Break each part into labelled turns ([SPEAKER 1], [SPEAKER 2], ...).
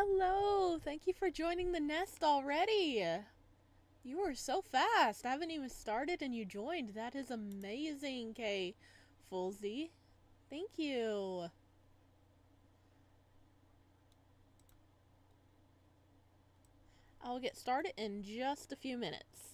[SPEAKER 1] Hello! Thank you for joining the nest already! You were so fast! I haven't even started and you joined. That is amazing, Kay Fulsey. Thank you. I'll get started in just a few minutes.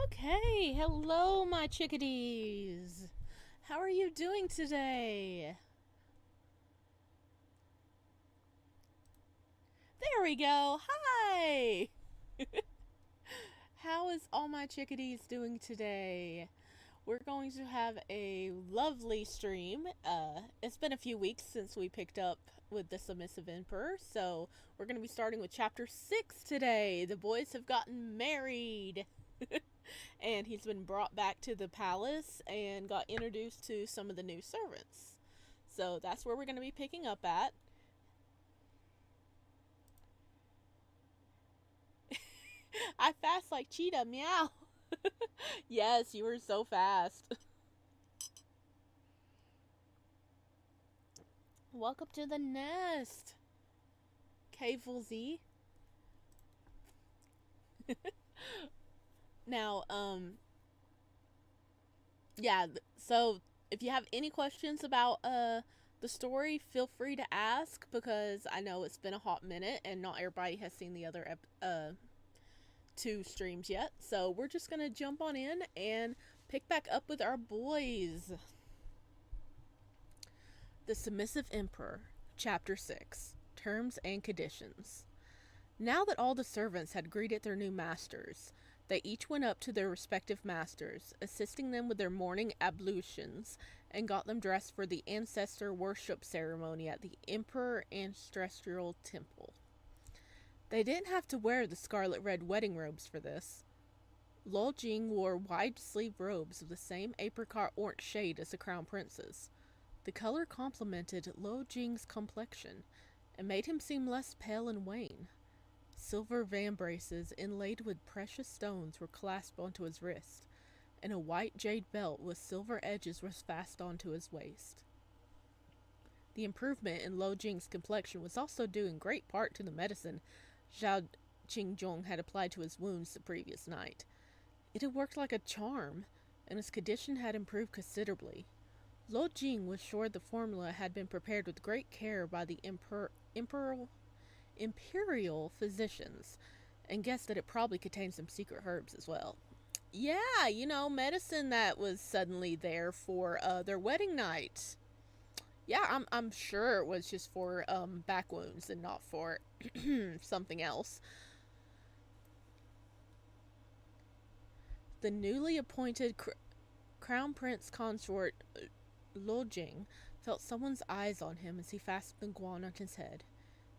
[SPEAKER 1] Okay, hello, my chickadees. How are you doing today? There we go. Hi! How is all my chickadees doing today? We're going to have a lovely stream. It's been a few weeks since we picked up with the Submissive Emperor, so we're going to be starting with chapter 6 today. The boys have gotten married. And he's been brought back to the palace and got introduced to some of the new servants. So that's where we're going to be picking up at. I fast like cheetah, meow. Yes, you were so fast. Welcome to the nest, Caveful Z. Now, yeah, so if you have any questions about the story, feel free to ask because I know it's been a hot minute and not everybody has seen the other two streams yet. So we're just gonna jump on in and pick back up with our boys. The Submissive Emperor, Chapter 6, Terms and Conditions. Now that all the servants had greeted their new masters, They each went up to their respective masters, assisting them with their morning ablutions, and got them dressed for the ancestor worship ceremony at the Emperor Ancestral Temple. They didn't have to wear the scarlet red wedding robes for this. Luo Jing wore wide sleeved robes of the same apricot orange shade as the crown prince's. The color complemented Luo Jing's complexion and made him seem less pale and wan. Silver vambraces inlaid with precious stones were clasped onto his wrist, and a white jade belt with silver edges was fast onto his waist. The improvement in Luo Jing's complexion was also due in great part to the medicine Zhao Qingjong had applied to his wounds the previous night. It had worked like a charm, and his condition had improved considerably. Luo Jing was sure the formula had been prepared with great care by the imperial physicians, and guessed that it probably contained some secret herbs as well. Yeah, medicine that was suddenly there for their wedding night. Yeah, I'm sure it was just for back wounds and not for something else. The newly appointed Crown Prince Consort Luo Jing felt someone's eyes on him as he fastened the guan on his head.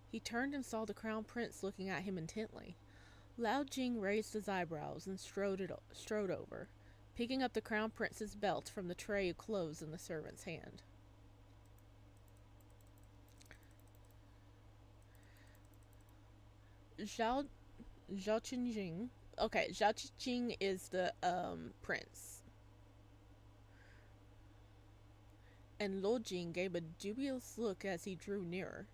[SPEAKER 1] He turned and saw the Crown Prince looking at him intently. Lao Jing raised his eyebrows and strode over, picking up the Crown Prince's belt from the tray of clothes in the servant's hand. Zhao Qingjing. Okay, Zhao Qingjing is the prince. And Luo Jing gave a dubious look as he drew nearer,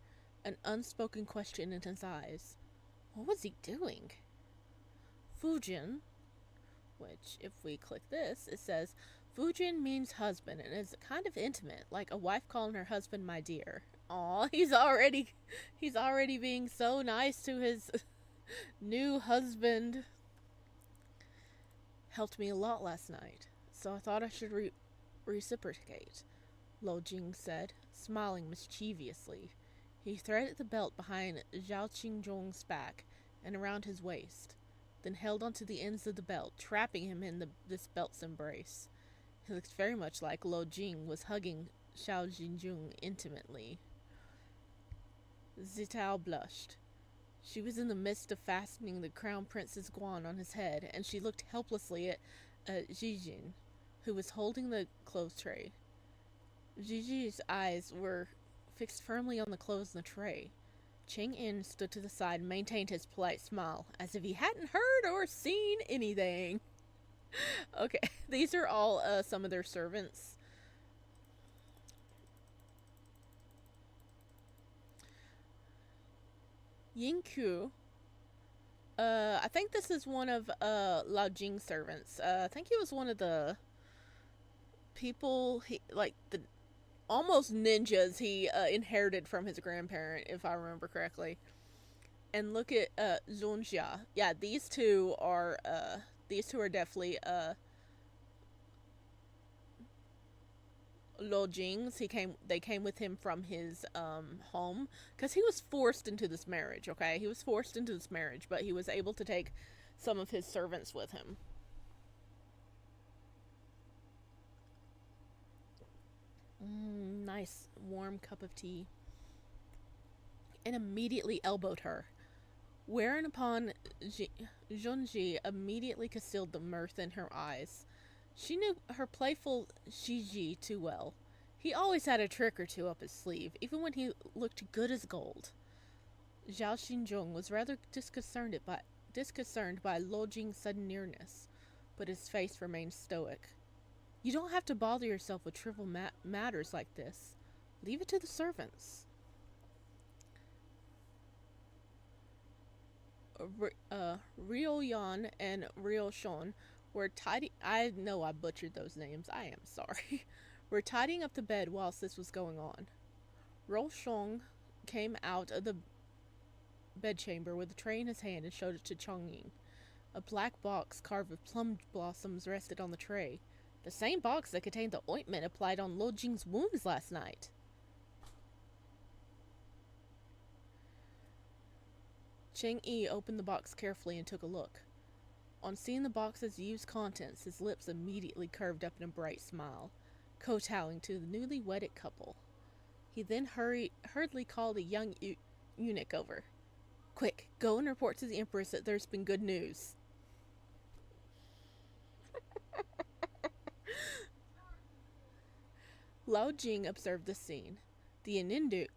[SPEAKER 1] an unspoken question in his eyes. What was he doing? Fujin, which, if we click this, it says, Fujin means husband and is kind of intimate, like a wife calling her husband my dear. Aw, he's already being so nice to his new husband. Helped me a lot last night, so I thought I should reciprocate, Luo Jing said, smiling mischievously. He threaded the belt behind Zhao Qingjong's back and around his waist, then held onto the ends of the belt, trapping him in this belt's embrace. He looked very much like Luo Jing was hugging Zhao Qingjong intimately. Zitao blushed. She was in the midst of fastening the Crown Prince's guan on his head, and she looked helplessly at Jijin, who was holding the clothes tray. Jiji's eyes were fixed firmly on the clothes in the tray. Cheng In stood to the side and maintained his polite smile, as if he hadn't heard or seen anything. Okay, these are all some of their servants. Yingqiu. I think this is one of Lao Jing's servants. I think he was one of the people, the almost ninjas he inherited from his grandparent, if I remember correctly. And look at Zhongjia. Yeah, these two are definitely Luo Jing's. They came with him from his home, because he was forced into this marriage. Okay, he was forced into this marriage, but he was able to take some of his servants with him. Nice warm cup of tea. And immediately elbowed her. Whereupon Zhonji immediately concealed the mirth in her eyes. She knew her playful Shiji too well. He always had a trick or two up his sleeve, even when he looked good as gold. Zhao Xinzhong was rather disconcerted by Luo Jing's sudden nearness, but his face remained stoic. You don't have to bother yourself with trivial matters like this. Leave it to the servants. Rio Yan and Rio Shon were I know I butchered those names. I am sorry. We're tidying up the bed whilst this was going on. Ro Shong came out of the bedchamber with a tray in his hand and showed it to Chongqing. A black box carved with plum blossoms rested on the tray. The same box that contained the ointment applied on Luo Jing's wounds last night. Cheng Yi opened the box carefully and took a look. On seeing the box's used contents, his lips immediately curved up in a bright smile, kowtowing to the newly wedded couple. He then hurriedly called a young eunuch over. Quick, go and report to the Empress that there's been good news. Lao Jing observed the scene. The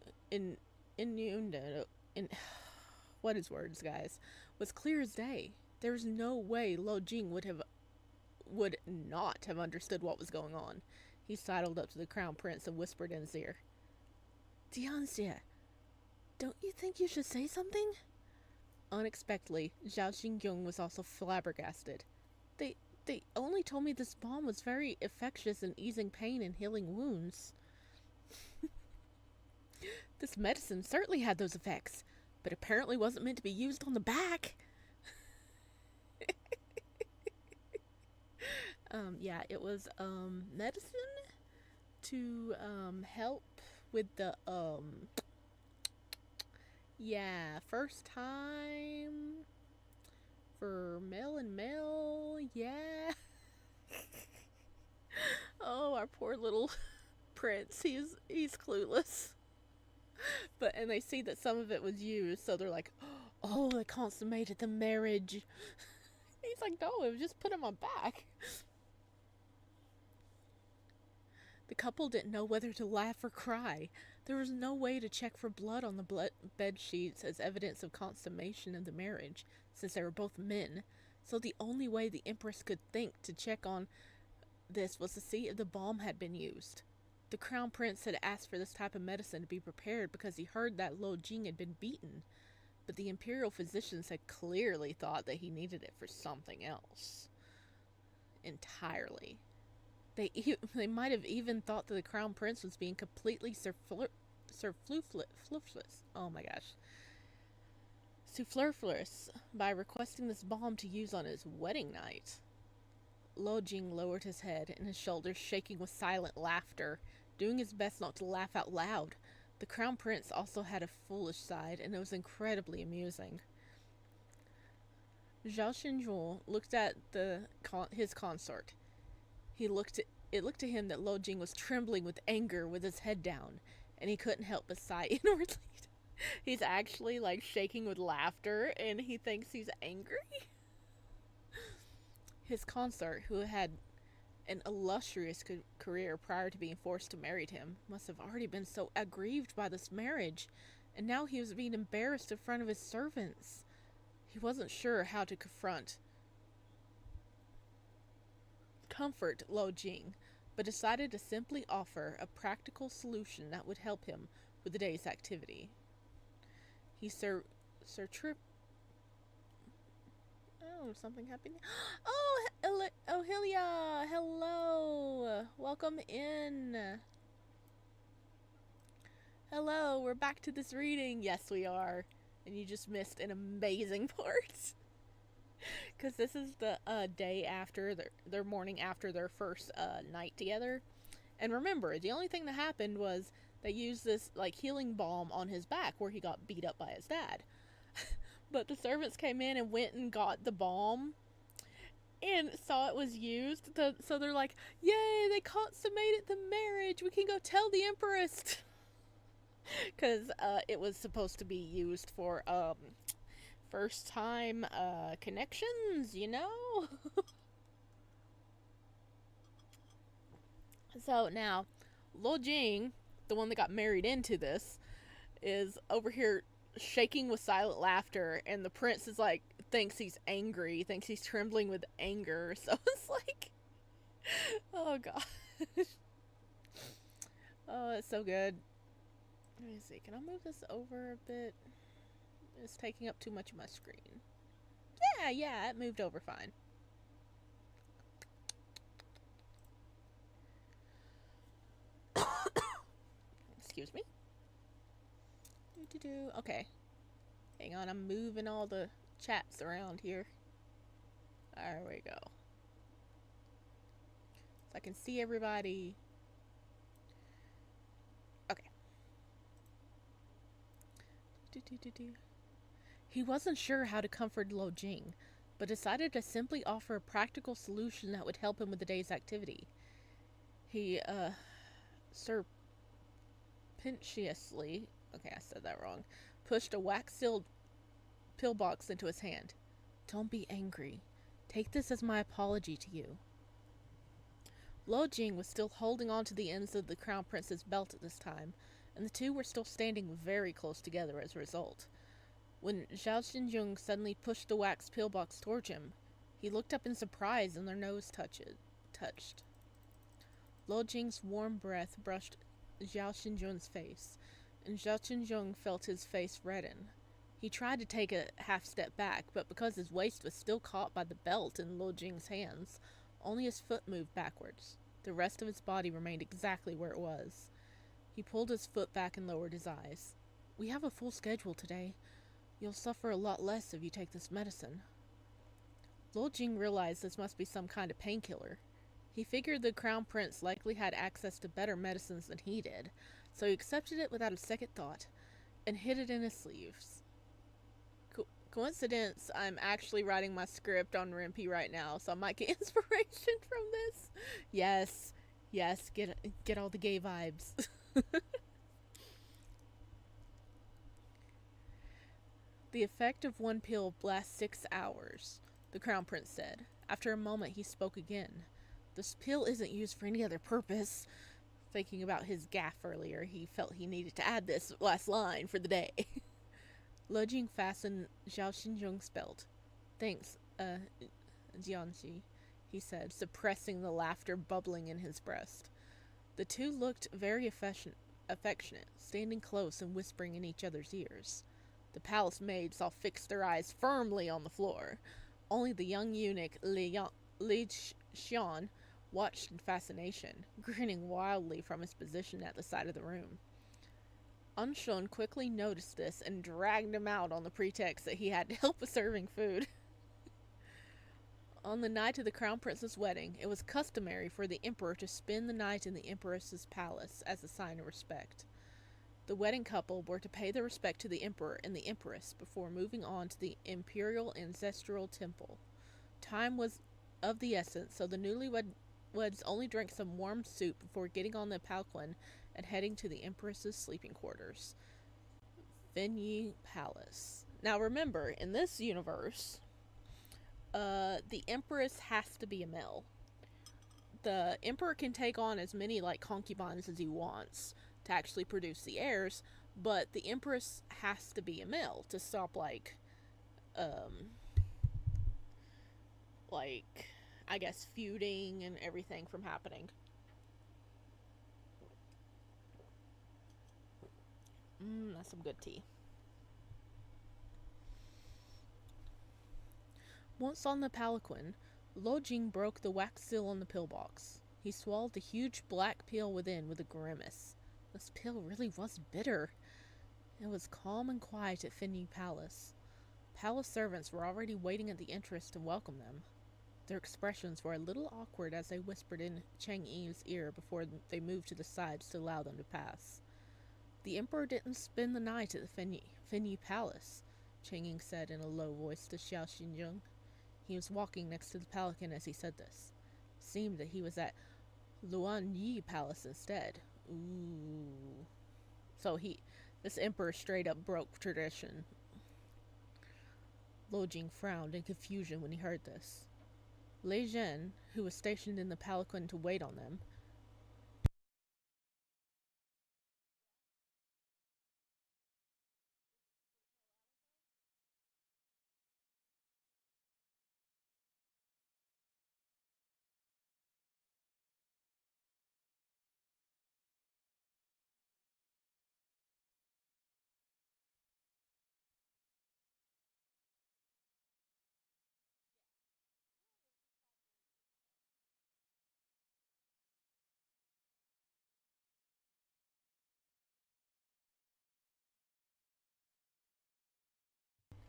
[SPEAKER 1] what is words, guys, was clear as day. There was no way Lao Jing would not have understood what was going on. He sidled up to the crown prince and whispered in his ear. Dianxie, don't you think you should say something? Unexpectedly, Zhao Xingyong was also flabbergasted. They only told me this balm was very effectuous in easing pain and healing wounds. This medicine certainly had those effects, but apparently wasn't meant to be used on the back. Yeah, it was, medicine to, help with the, yeah, first time for male and male, yeah. Oh, our poor little prince, he's clueless. And they see that some of it was used, so they're like, oh, they consummated the marriage. He's like, no, it was just put on my back. The couple didn't know whether to laugh or cry. There was no way to check for blood on the bed sheets as evidence of consummation of the marriage, since they were both men. So the only way the Empress could think to check on this was to see if the balm had been used. The crown prince had asked for this type of medicine to be prepared because he heard that Lo Jing had been beaten, but the imperial physicians had clearly thought that he needed it for something else. Entirely. They might have even thought that the crown prince was being completely superfluous by requesting this balm to use on his wedding night. Lo Jing lowered his head and his shoulders shaking with silent laughter, doing his best not to laugh out loud. The crown prince also had a foolish side, and it was incredibly amusing. Zhao Xinzhuo looked at his consort. It looked to him that Lo Jing was trembling with anger with his head down, and he couldn't help but sigh inwardly. He's actually, like, shaking with laughter, and he thinks he's angry. His consort, who had an illustrious career prior to being forced to marry him, must have already been so aggrieved by this marriage, and now he was being embarrassed in front of his servants. He wasn't sure how to comfort Lo Jing, but decided to simply offer a practical solution that would help him with the day's activity. He something happened. Oh, Hylia! Hello! Welcome in! Hello, we're back to this reading. Yes, we are. And you just missed an amazing part. Because this is the day after, their morning after their first night together. And remember, the only thing that happened was they used this, like, healing balm on his back where he got beat up by his dad. But the servants came in and went and got the balm and saw it was used. So they're like, yay, they consummated the marriage. We can go tell the Empress. Because it was supposed to be used for first time connections, you know? So now, Lo Jing, the one that got married into this, is over here shaking with silent laughter, and the prince is like, thinks he's angry, thinks he's trembling with anger. So it's like, oh god. Oh, it's so good. Let me see, can I move this over a bit? It's taking up too much of my screen. Yeah, it moved over fine. Excuse me. Okay. Hang on, I'm moving all the chats around here. There we go. So I can see everybody. Okay. He wasn't sure how to comfort Lo Jing, but decided to simply offer a practical solution that would help him with the day's activity. He, surreptitiously, okay, I said that wrong, pushed a wax sealed pillbox into his hand. Don't be angry. Take this as my apology to you. Lo Jing was still holding on to the ends of the Crown Prince's belt at this time, and the two were still standing very close together as a result. When Zhao Xinjung suddenly pushed the wax pillbox towards him, he looked up in surprise and their nose touched. Lo Jing's warm breath brushed Zhao Xinjung's face, and Zhao Xinjung felt his face redden. He tried to take a half step back, but because his waist was still caught by the belt in Lo Jing's hands, only his foot moved backwards. The rest of his body remained exactly where it was. He pulled his foot back and lowered his eyes. We have a full schedule today. You'll suffer a lot less if you take this medicine. Lo Jing realized this must be some kind of painkiller. He figured the Crown Prince likely had access to better medicines than he did, so he accepted it without a second thought and hid it in his sleeves. Coincidence, I'm actually writing my script on Rimpy right now, so I might get inspiration from this. Yes, get all the gay vibes. The effect of one pill lasts 6 hours, the Crown Prince said. After a moment, he spoke again. This pill isn't used for any other purpose. Thinking about his gaffe earlier, he felt he needed to add this last line for the day. Lo Jing fastened Zhao Xinjung's belt. Thanks, Jianxi, he said, suppressing the laughter bubbling in his breast. The two looked very affectionate, standing close and whispering in each other's ears. The palace maids all fixed their eyes firmly on the floor. Only the young eunuch Li Xian watched in fascination, grinning wildly from his position at the side of the room. Anshun quickly noticed this and dragged him out on the pretext that he had to help with serving food. On the night of the Crown Prince's wedding, it was customary for the Emperor to spend the night in the Empress's palace as a sign of respect. The wedding couple were to pay their respect to the Emperor and the Empress before moving on to the Imperial Ancestral Temple. Time was of the essence, so the newlyweds only drank some warm soup before getting on the palanquin and heading to the Empress's sleeping quarters, Fenyi Palace. Now remember, in this universe, the Empress has to be a male. The Emperor can take on as many concubines as he wants to actually produce the heirs, but the Empress has to be a male to stop I guess feuding and everything from happening. That's some good tea. Once on the palanquin, Lo Jing broke the wax seal on the pillbox. He swallowed the huge black pill within with a grimace. This pill really was bitter. It was calm and quiet at Fenyi Palace. Palace servants were already waiting at the entrance to welcome them. Their expressions were a little awkward as they whispered in Chang Yi's ear before they moved to the sides to allow them to pass. The Emperor didn't spend the night at the Fenyi Palace, Chang Yi said in a low voice to Xiao Xinjung. He was walking next to the palanquin as he said this. It seemed that he was at Luan Yi Palace instead. Ooh. So this emperor straight up broke tradition. Lo Jing frowned in confusion when he heard this. Lei Zhen, who was stationed in the palanquin to wait on them,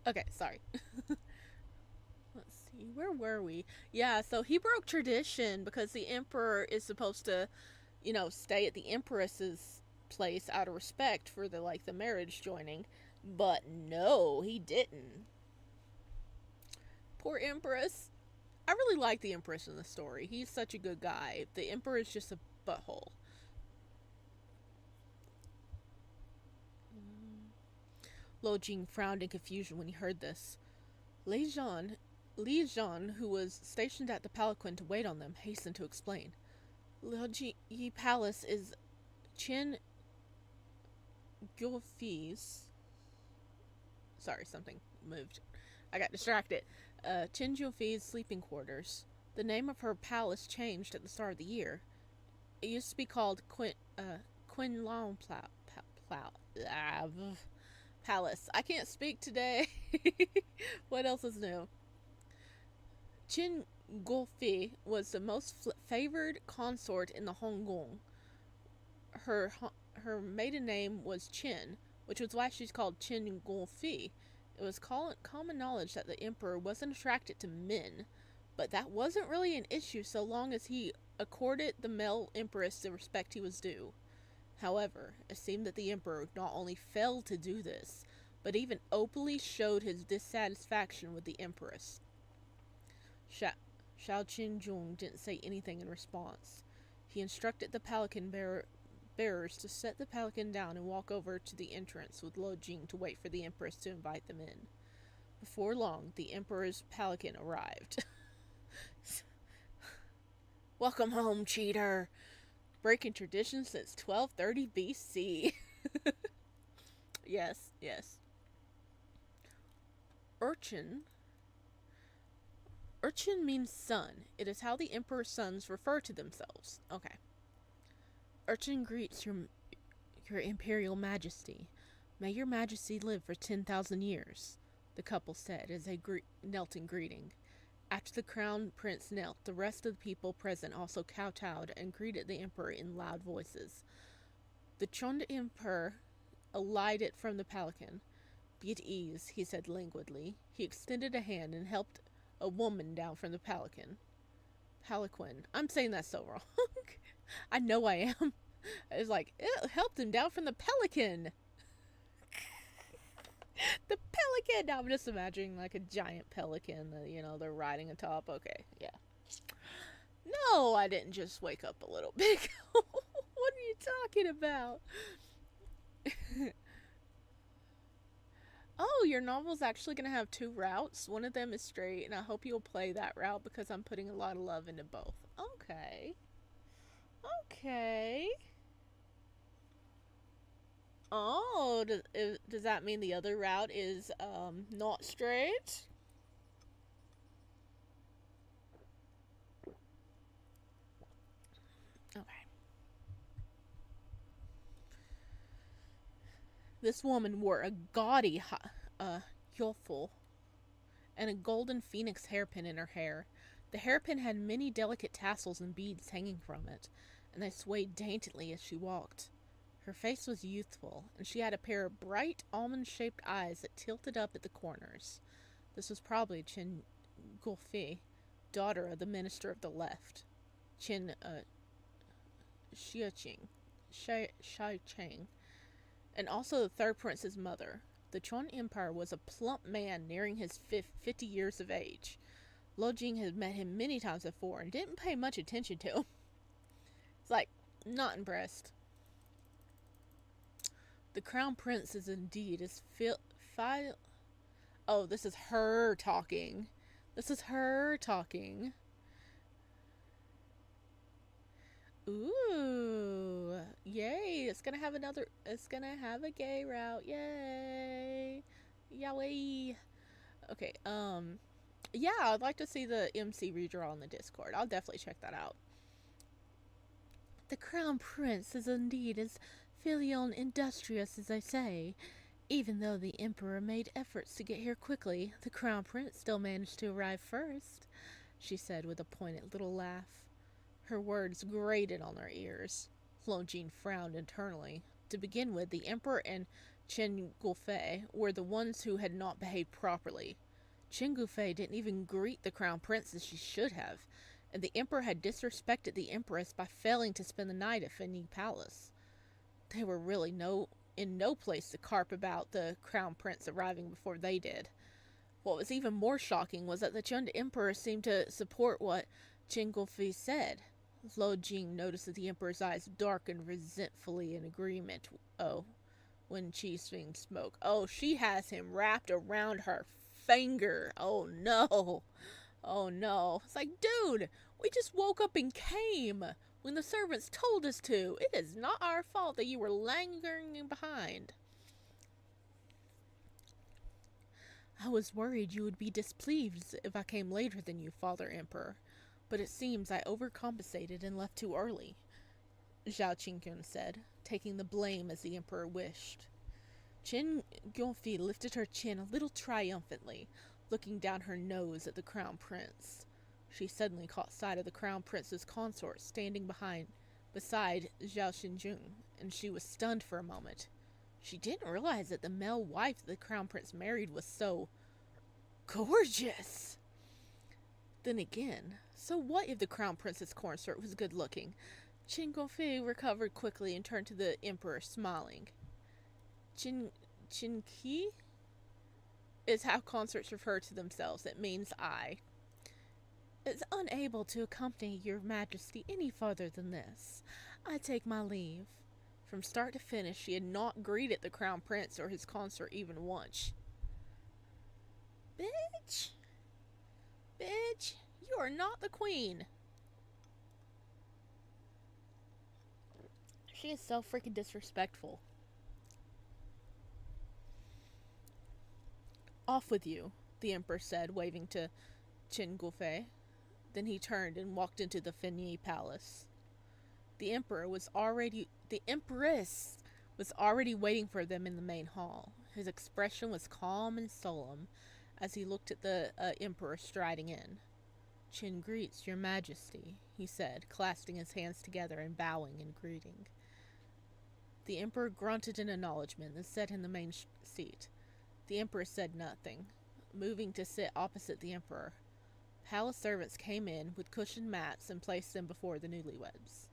[SPEAKER 1] okay, sorry. Let's see, where were we? Yeah, so he broke tradition because the emperor is supposed to, stay at the empress's place out of respect for the marriage joining. But no, he didn't. Poor Empress. I really like the Empress in the story. He's such a good guy. The Emperor is just a butthole. Lo Jing frowned in confusion when he heard this. Li Zhan, who was stationed at the palanquin to wait on them, hastened to explain. Liu Yi Palace is Qin Guofi's. Sorry, something moved. I got distracted. Qin Guofi's sleeping quarters. The name of her palace changed at the start of the year. It used to be called Quinlong Palace. I can't speak today. What else is new? Qin Guofi was the most favored consort in the Honggong. Her maiden name was Qin, which was why she's called Qin Guofi. It was common knowledge that the emperor wasn't attracted to men, but that wasn't really an issue so long as he accorded the male empress the respect he was due. However, it seemed that the emperor not only failed to do this, but even openly showed his dissatisfaction with the empress. Xiao Qinjung didn't say anything in response. He instructed the palanquin bearers to set the palanquin down and walk over to the entrance with Lo Jing to wait for the empress to invite them in. Before long, the emperor's palanquin arrived. Welcome home, cheater! Breaking tradition since 1230 BC. Yes. Urchin means son. It is how the emperor's sons refer to themselves. Okay. Urchin greets your imperial majesty. May your majesty live for 10,000 years, the couple said as they knelt in greeting. After the crown prince knelt, the rest of the people present also kowtowed and greeted the emperor in loud voices. The Chond emperor alighted from the palanquin. Be at ease, he said languidly. He extended a hand and helped a woman down from the palanquin. I'm saying that so wrong. I know I am. It's like, it helped him down from the pelican. The pelican! Now I'm just imagining like a giant pelican that, they're riding atop. Okay, yeah. No, I didn't just wake up a little bit. What are you talking about? Oh, your novel's actually going to have 2 routes. One of them is straight, and I hope you'll play that route because I'm putting a lot of love into both. Okay. Oh, does that mean the other route is not straight? Okay. This woman wore a gaudy yoffle and a golden phoenix hairpin in her hair. The hairpin had many delicate tassels and beads hanging from it, and they swayed daintily as she walked. Her face was youthful, and she had a pair of bright, almond-shaped eyes that tilted up at the corners. This was probably Qin Guofi, daughter of the Minister of the Left, Qin Shicheng, and also the third prince's mother. The Chon Empire was a plump man nearing his 50 years of age. Lo Jing had met him many times before and didn't pay much attention to him. It's like, not impressed. The crown prince is indeed as Oh, this is her talking. Ooh, yay! It's gonna have a gay route. Yay! Yowee! Okay, yeah, I'd like to see the MC redraw on the Discord. I'll definitely check that out. The crown prince is indeed as filial and industrious as I say. Even though the emperor made efforts to get here quickly, the crown prince still managed to arrive first, she said with a pointed little laugh. Her words grated on their ears. Lo Jing frowned internally. To begin with, the emperor and Chen Guofei were the ones who had not behaved properly. Chen Guofei didn't even greet the crown prince as she should have, and the emperor had disrespected the empress by failing to spend the night at Fenyi Palace. They were really in no place to carp about the crown prince arriving before they did. What was even more shocking was that the Chund Emperor seemed to support what Jing said. Jing noticed that the Emperor's eyes darkened resentfully in agreement. Oh, when Qi spoke. Oh, she has him wrapped around her finger. Oh no. Oh no. It's like, dude, we just woke up and came when the servants told us to. It is not our fault that you were lingering behind. I was worried you would be displeased if I came later than you, Father Emperor, but it seems I overcompensated and left too early, Zhao Qingyun said, taking the blame as the Emperor wished. Qin Gongfi lifted her chin a little triumphantly, looking down her nose at the Crown Prince. She suddenly caught sight of the Crown Prince's consort standing beside Zhao Xinjun, and she was stunned for a moment. She didn't realize that the male wife the Crown Prince married was so gorgeous. Then again, so what if the Crown Prince's consort was good-looking? Qin Gongfi recovered quickly and turned to the Emperor, smiling. Qi is how consorts refer to themselves. It means I. Is unable to accompany your majesty any farther than this. I take my leave. From start to finish, she had not greeted the Crown Prince or his consort even once. Bitch! Bitch! You are not the queen! She is so freaking disrespectful. Off with you, the Emperor said, waving to Qin Gongfi. Then he turned and walked into the Fenyi Palace. The Empress was already waiting for them in the main hall. His expression was calm and solemn as he looked at the Emperor striding in. Qin greets your majesty, he said, clasping his hands together and bowing in greeting. The Emperor grunted in acknowledgement and sat in the main seat. The Emperor said nothing, moving to sit opposite the Emperor. Palace servants came in with cushioned mats and placed them before the newlyweds.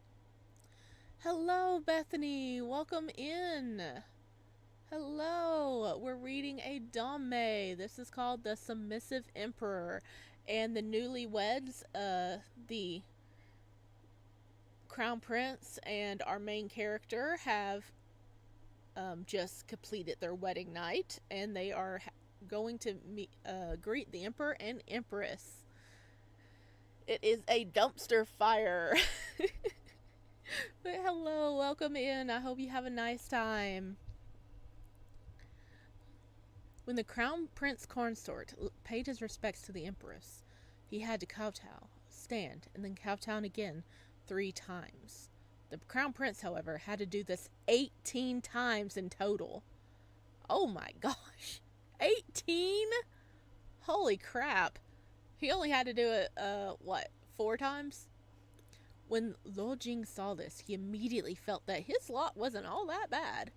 [SPEAKER 1] Hello, Bethany. Welcome in. Hello. We're reading a Danmei. This is called The Submissive Emperor. And the newlyweds, the Crown Prince and our main character have just completed their wedding night, and they are going to greet the Emperor and Empress. It is a dumpster fire. But hello, welcome in. I hope you have a nice time. When the Crown Prince Consort paid his respects to the Empress, he had to kowtow, stand, and then kowtow again 3 times. The Crown Prince, however, had to do this 18 times in total. Oh my gosh. 18? Holy crap. He only had to do it, 4 times? When Jing saw this, he immediately felt that his lot wasn't all that bad.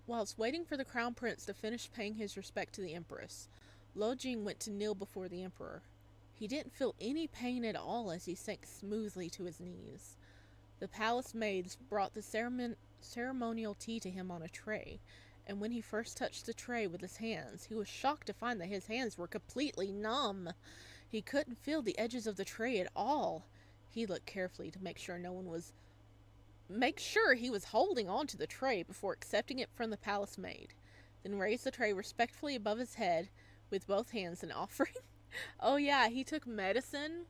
[SPEAKER 1] Whilst waiting for the Crown Prince to finish paying his respect to the Empress, Jing went to kneel before the Emperor. He didn't feel any pain at all as he sank smoothly to his knees. The palace maids brought the ceremonial tea to him on a tray, and when he first touched the tray with his hands, he was shocked to find that his hands were completely numb. He couldn't feel the edges of the tray at all. He looked carefully to make sure he was holding onto the tray before accepting it from the palace maid, then raised the tray respectfully above his head with both hands and offering. Oh yeah, he took medicine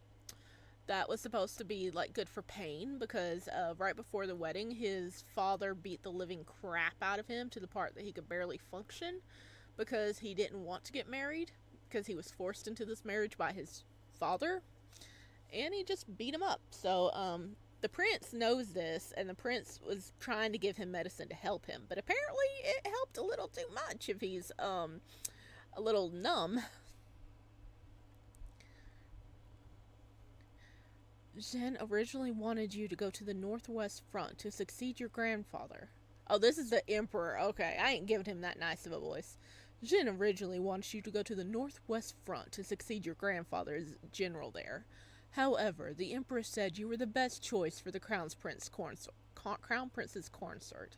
[SPEAKER 1] that was supposed to be good for pain, because right before the wedding his father beat the living crap out of him to the part that he could barely function, because he didn't want to get married, because he was forced into this marriage by his father, and he just beat him up. So the prince knows this, and the prince was trying to give him medicine to help him, but apparently it helped a little too much if he's a little numb. Zhen originally wanted you to go to the northwest front to succeed your grandfather. Oh, this is the Emperor. Okay, I ain't giving him that nice of a voice. Jin originally wanted you to go to the northwest front to succeed your grandfather as general there. However, the Emperor said you were the best choice for the Crown Prince's consort.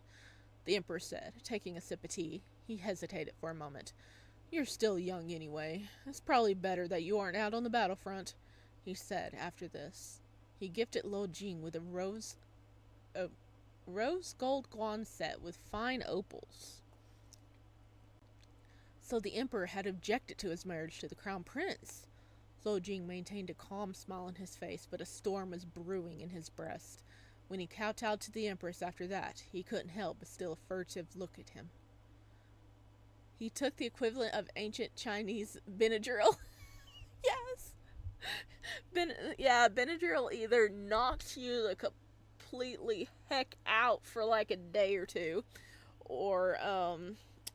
[SPEAKER 1] The Emperor said, taking a sip of tea. He hesitated for a moment. You're still young anyway. It's probably better that you aren't out on the battlefront, he said after this. He gifted Lo Jing with a rose gold guan set with fine opals. So the emperor had objected to his marriage to the crown prince. Lo Jing maintained a calm smile on his face, but a storm was brewing in his breast. When he kowtowed to the empress after that, he couldn't help but steal a furtive look at him. He took the equivalent of ancient Chinese Benadryl. Yes! Benadryl either knocks you the completely heck out for like a day or two, or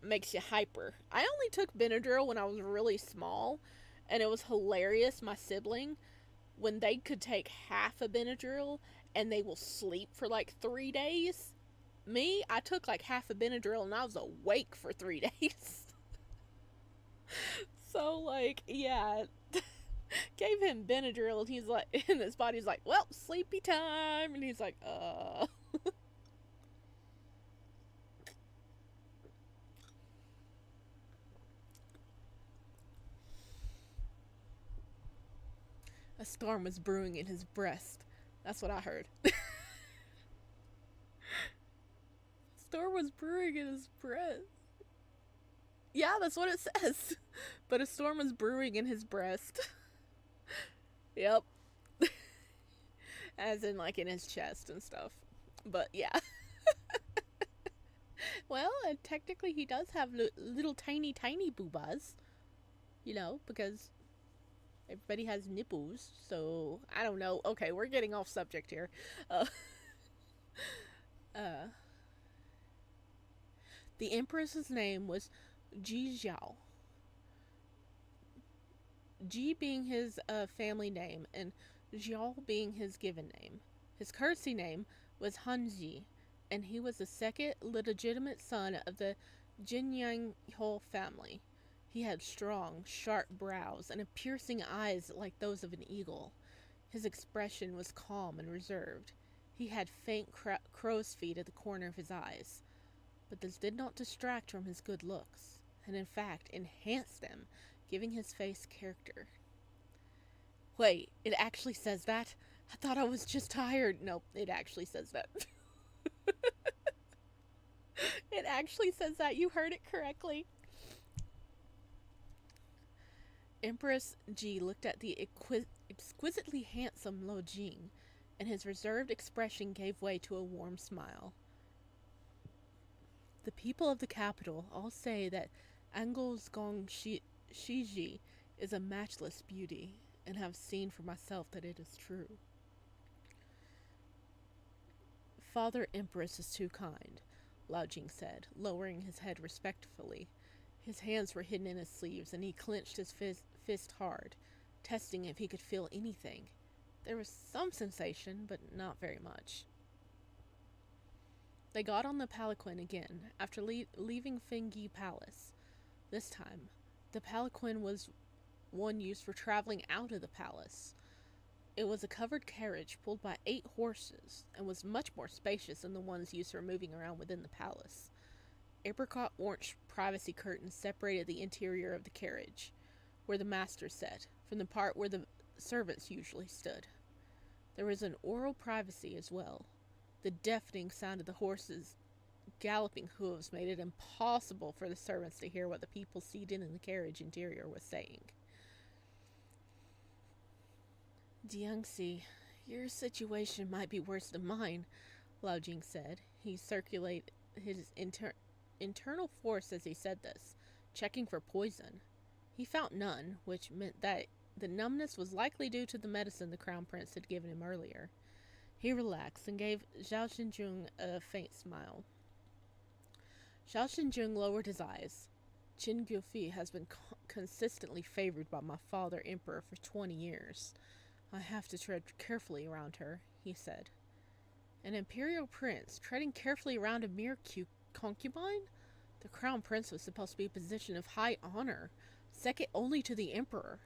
[SPEAKER 1] makes you hyper. I only took Benadryl when I was really small, and it was hilarious. My sibling, when they could take half a Benadryl and they will sleep for like 3 days. Me, I took like half a Benadryl and I was awake for 3 days. So like, yeah, gave him Benadryl and he's like, and his body's like, well, sleepy time, and he's like, A storm was brewing in his breast. That's what I heard. Storm was brewing in his breast. Yeah, that's what it says. But a storm was brewing in his breast. Yep. As in, like, in his chest and stuff. But, yeah. Well, technically he does have little tiny, tiny boobas. You know, because everybody has nipples. So, I don't know. Okay, we're getting off subject here. Uh, uh, the empress's name was Ji Zhao. Ji being his family name and Zhao being his given name. His courtesy name was Hanji, and he was the second legitimate son of the Jinyang Ho family. He had strong, sharp brows and piercing eyes like those of an eagle. His expression was calm and reserved. He had faint crow's feet at the corner of his eyes, but this did not distract from his good looks, and in fact enhanced them, giving his face character. Wait, it actually says that? I thought I was just tired. Nope, it actually says that. It actually says that. You heard it correctly. Empress Ji looked at the exquisitely handsome Lo Jing, and his reserved expression gave way to a warm smile. The people of the capital all say that Angle's Gong Shiji is a matchless beauty, and have seen for myself that it is true. Father Empress is too kind, Lao Jing said, lowering his head respectfully. His hands were hidden in his sleeves, and he clenched his fist hard, testing if he could feel anything. There was some sensation, but not very much. They got on the palanquin again, after leaving Fengyi Palace. This time, the palanquin was one used for traveling out of the palace. It was a covered carriage pulled by 8 horses, and was much more spacious than the ones used for moving around within the palace. Apricot orange privacy curtains separated the interior of the carriage, where the master sat, from the part where the servants usually stood. There was an oral privacy as well. The deafening sound of the horses' galloping hooves made it impossible for the servants to hear what the people seated in the carriage interior was saying. Jiangxi, your situation might be worse than mine, Lao Jing said. He circulated his internal force as he said this, checking for poison. He found none, which meant that the numbness was likely due to the medicine the crown prince had given him earlier. He relaxed and gave Zhao Xinjun a faint smile. Zhao Xinjun lowered his eyes. Qin Guofi has been consistently favored by my father emperor for 20 years. I have to tread carefully around her, he said. An imperial prince treading carefully around a mere concubine? The crown prince was supposed to be a position of high honor, second only to the emperor.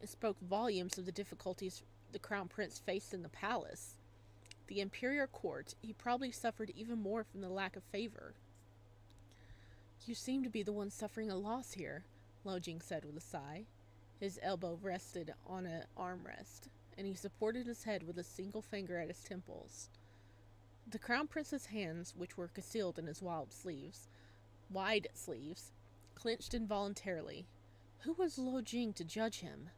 [SPEAKER 1] It spoke volumes of the difficulties the crown prince faced in the palace. The imperial court, he probably suffered even more from the lack of favor. You seem to be the one suffering a loss here, Lo Jing said with a sigh. His elbow rested on an armrest, and he supported his head with a single finger at his temples. The Crown Prince's hands, which were concealed in his wide sleeves, clenched involuntarily. Who was Lo Jing to judge him?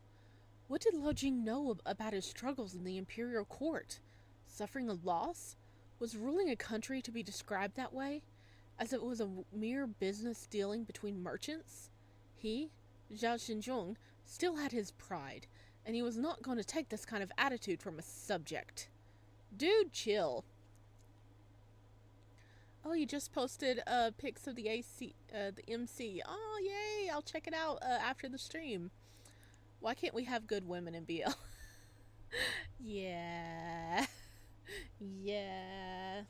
[SPEAKER 1] What did Lo Jing know about his struggles in the imperial court? Suffering a loss? Was ruling a country to be described that way? As if it was a mere business dealing between merchants? He, Zhao Xinzhong, still had his pride, and he was not going to take this kind of attitude from a subject. Dude, chill. Oh, you just posted pics of the MC. Oh, yay! I'll check it out after the stream. Why can't we have good women in BL? Yeah. Yeah.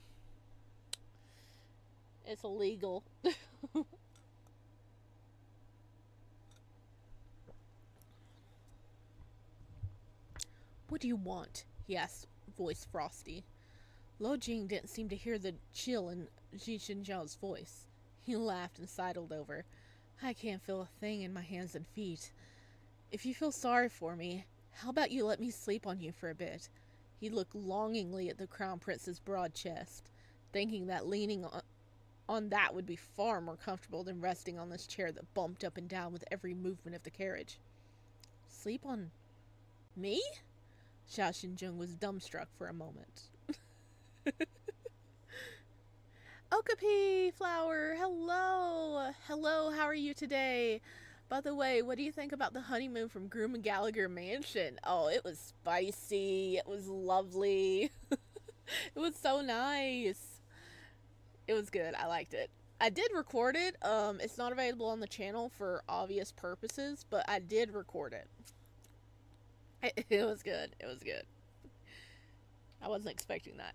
[SPEAKER 1] It's illegal. What do you want? He asked, voice frosty. Lo Jing didn't seem to hear the chill in Ji Xinjiao's voice. He laughed and sidled over. I can't feel a thing in my hands and feet. If you feel sorry for me, how about you let me sleep on you for a bit? He looked longingly at the Crown Prince's broad chest, thinking that leaning on that would be far more comfortable than resting on this chair that bumped up and down with every movement of the carriage. Sleep on me? Xiao Xinzheng was dumbstruck for a moment. Okapi flower, hello! Hello, how are you today? By the way, what do you think about the honeymoon from Groom and Gallagher Mansion? Oh, it was spicy. It was lovely. It was so nice. It was good. I liked it. I did record it. It's not available on the channel for obvious purposes, but I did record it. It was good. It was good. I wasn't expecting that.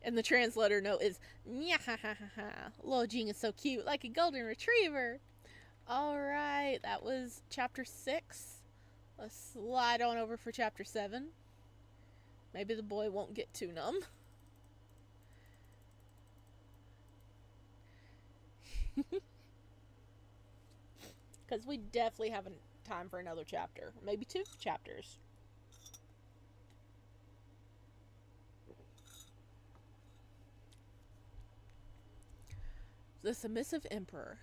[SPEAKER 1] And the translator note is, Nyahahaha. Lo Jing is so cute, like a golden retriever. Alright, that was chapter 6. Let's slide on over for chapter 7. Maybe the boy won't get too numb. Because we definitely have time for another chapter. Maybe 2 chapters. The Submissive Emperor.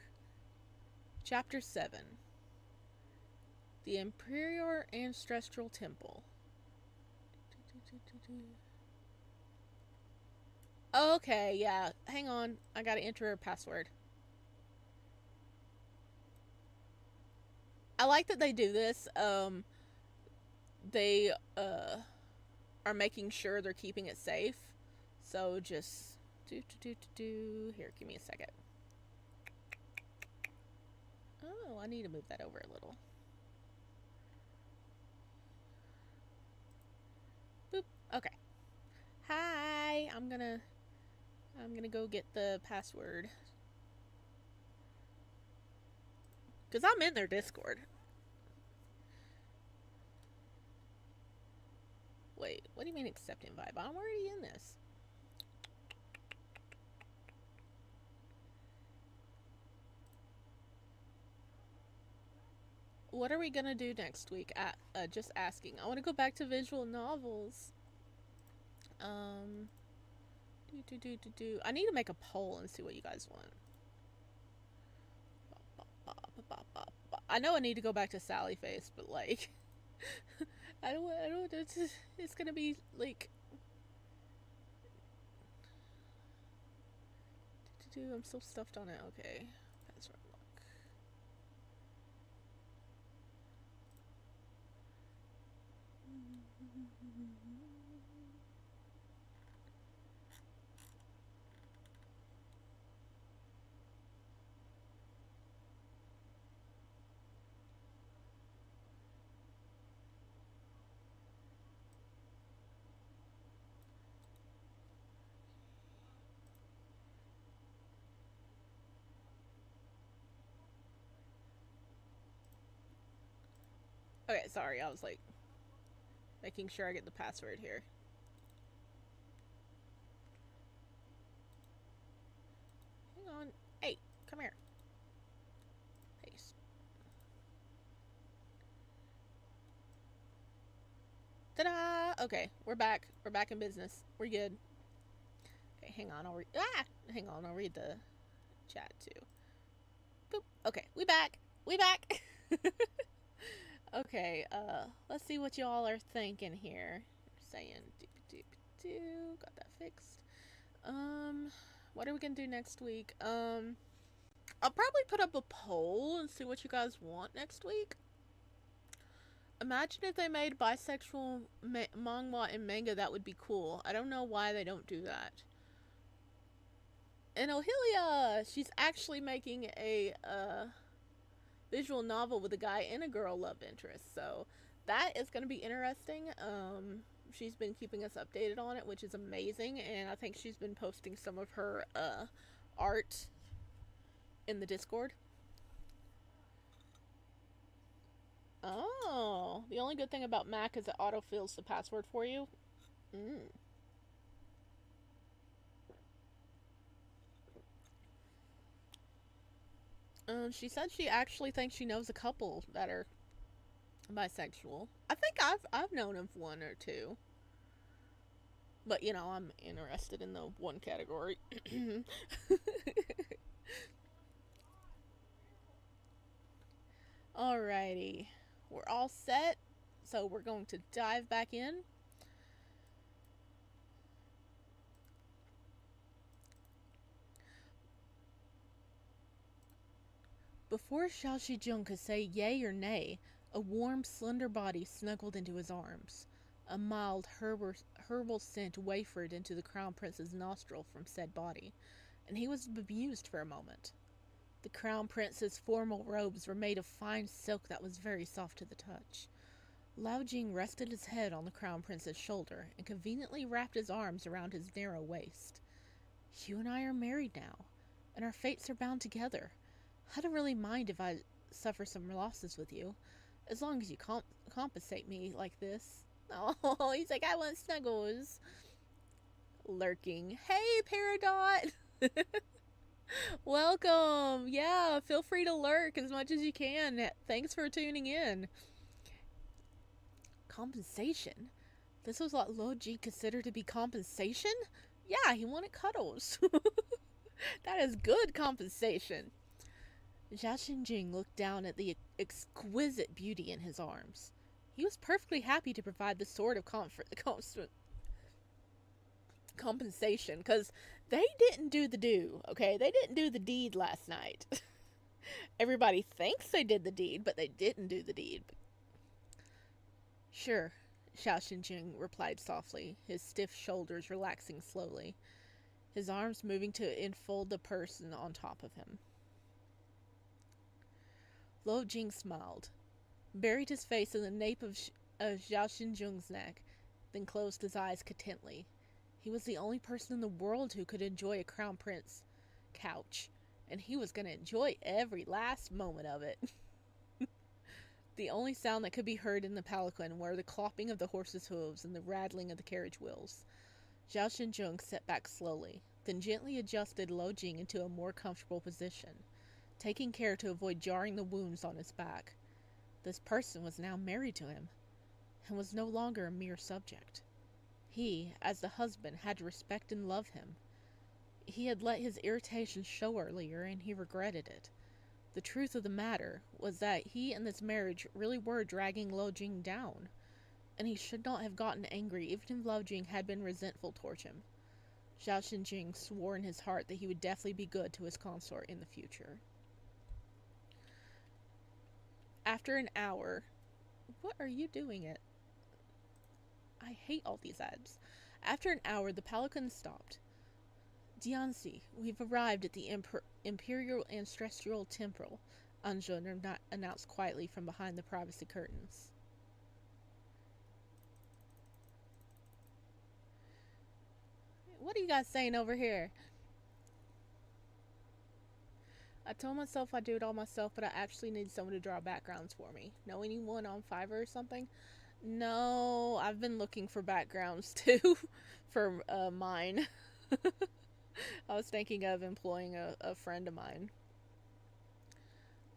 [SPEAKER 1] Chapter 7. The Imperial Ancestral Temple. Okay, yeah. Hang on. I gotta enter a password. I like that they do this. They are making sure they're keeping it safe. So just Here, give me a second. Oh, I need to move that over a little. Boop. Okay. Hi. I'm gonna go get the password. Because I'm in their Discord. Wait, what do you mean accept invite? I'm already in this. What are we gonna do next week? Just asking. I want to go back to visual novels. I need to make a poll and see what you guys want. I know I need to go back to Sally Face, but like, I don't. It's gonna be like. I'm so stuffed on it. Okay. Password lock. Okay, sorry, I was like making sure I get the password here. Hang on. Hey, come here. Paste. Ta-da! Okay, we're back. We're back in business. We're good. Okay, hang on. Hang on. I'll read the chat too. Boop. Okay, we back. We back. Okay. Let's see what y'all are thinking here. Saying got that fixed. What are we gonna do next week? I'll probably put up a poll and see what you guys want next week. Imagine if they made bisexual manga and manga, that would be cool. I don't know why they don't do that. And Ohilia, she's actually making a visual novel with a guy and a girl love interest. So that is going to be interesting. She's been keeping us updated on it, which is amazing. And I think she's been posting some of her art in the Discord. Oh, the only good thing about Mac is it autofills the password for you. She said she actually thinks she knows a couple that are bisexual. I think I've known of one or two. But you know, I'm interested in the one category. Alrighty. We're all set. So we're going to dive back in. Before Xiao Shijun could say yay or nay, a warm, slender body snuggled into his arms. A mild, herbal scent wafered into the crown prince's nostril from said body, and he was bemused for a moment. The crown prince's formal robes were made of fine silk that was very soft to the touch. Lao Jing rested his head on the crown prince's shoulder and conveniently wrapped his arms around his narrow waist. You and I are married now, and our fates are bound together. I don't really mind if I suffer some losses with you, as long as you compensate me like this. Oh, he's like, I want snuggles. Lurking. Hey, Peridot! Welcome! Yeah, feel free to lurk as much as you can. Thanks for tuning in. Compensation? This was what Loji considered to be compensation? Yeah, he wanted cuddles. That is good compensation. Zhao Xinjing looked down at the exquisite beauty in his arms. He was perfectly happy to provide the sort of compensation, because they didn't do the do, okay? They didn't do the deed last night. Everybody thinks they did the deed, but they didn't do the deed. Sure, Xiao Xinjing replied softly, his stiff shoulders relaxing slowly, his arms moving to enfold the person on top of him. Lo Jing smiled, buried his face in the nape of Zhao Xinjung's neck, then closed his eyes contently. He was the only person in the world who could enjoy a crown prince couch, and he was going to enjoy every last moment of it. The only sound that could be heard in the palanquin were the clopping of the horse's hooves and the rattling of the carriage wheels. Zhao Xinjung sat back slowly, then gently adjusted Lo Jing into a more comfortable position, taking care to avoid jarring the wounds on his back. This person was now married to him, and was no longer a mere subject. He, as the husband, had to respect and love him. He had let his irritation show earlier, and he regretted it. The truth of the matter was that he and this marriage really were dragging Lo Jing down, and he should not have gotten angry even if Lo Jing had been resentful towards him. Zhao Xinjing swore in his heart that he would definitely be good to his consort in the future. After an hour... What are you doing it? I hate all these ads. After an hour, the palanquin stopped. Dianxi, we've arrived at the Imperial Ancestral Temple, Anjun announced quietly from behind the privacy curtains. What are you guys saying over here? I told myself I'd do it all myself, but I actually need someone to draw backgrounds for me. Know anyone on Fiverr or something? No, I've been looking for backgrounds too for mine. I was thinking of employing a friend of mine.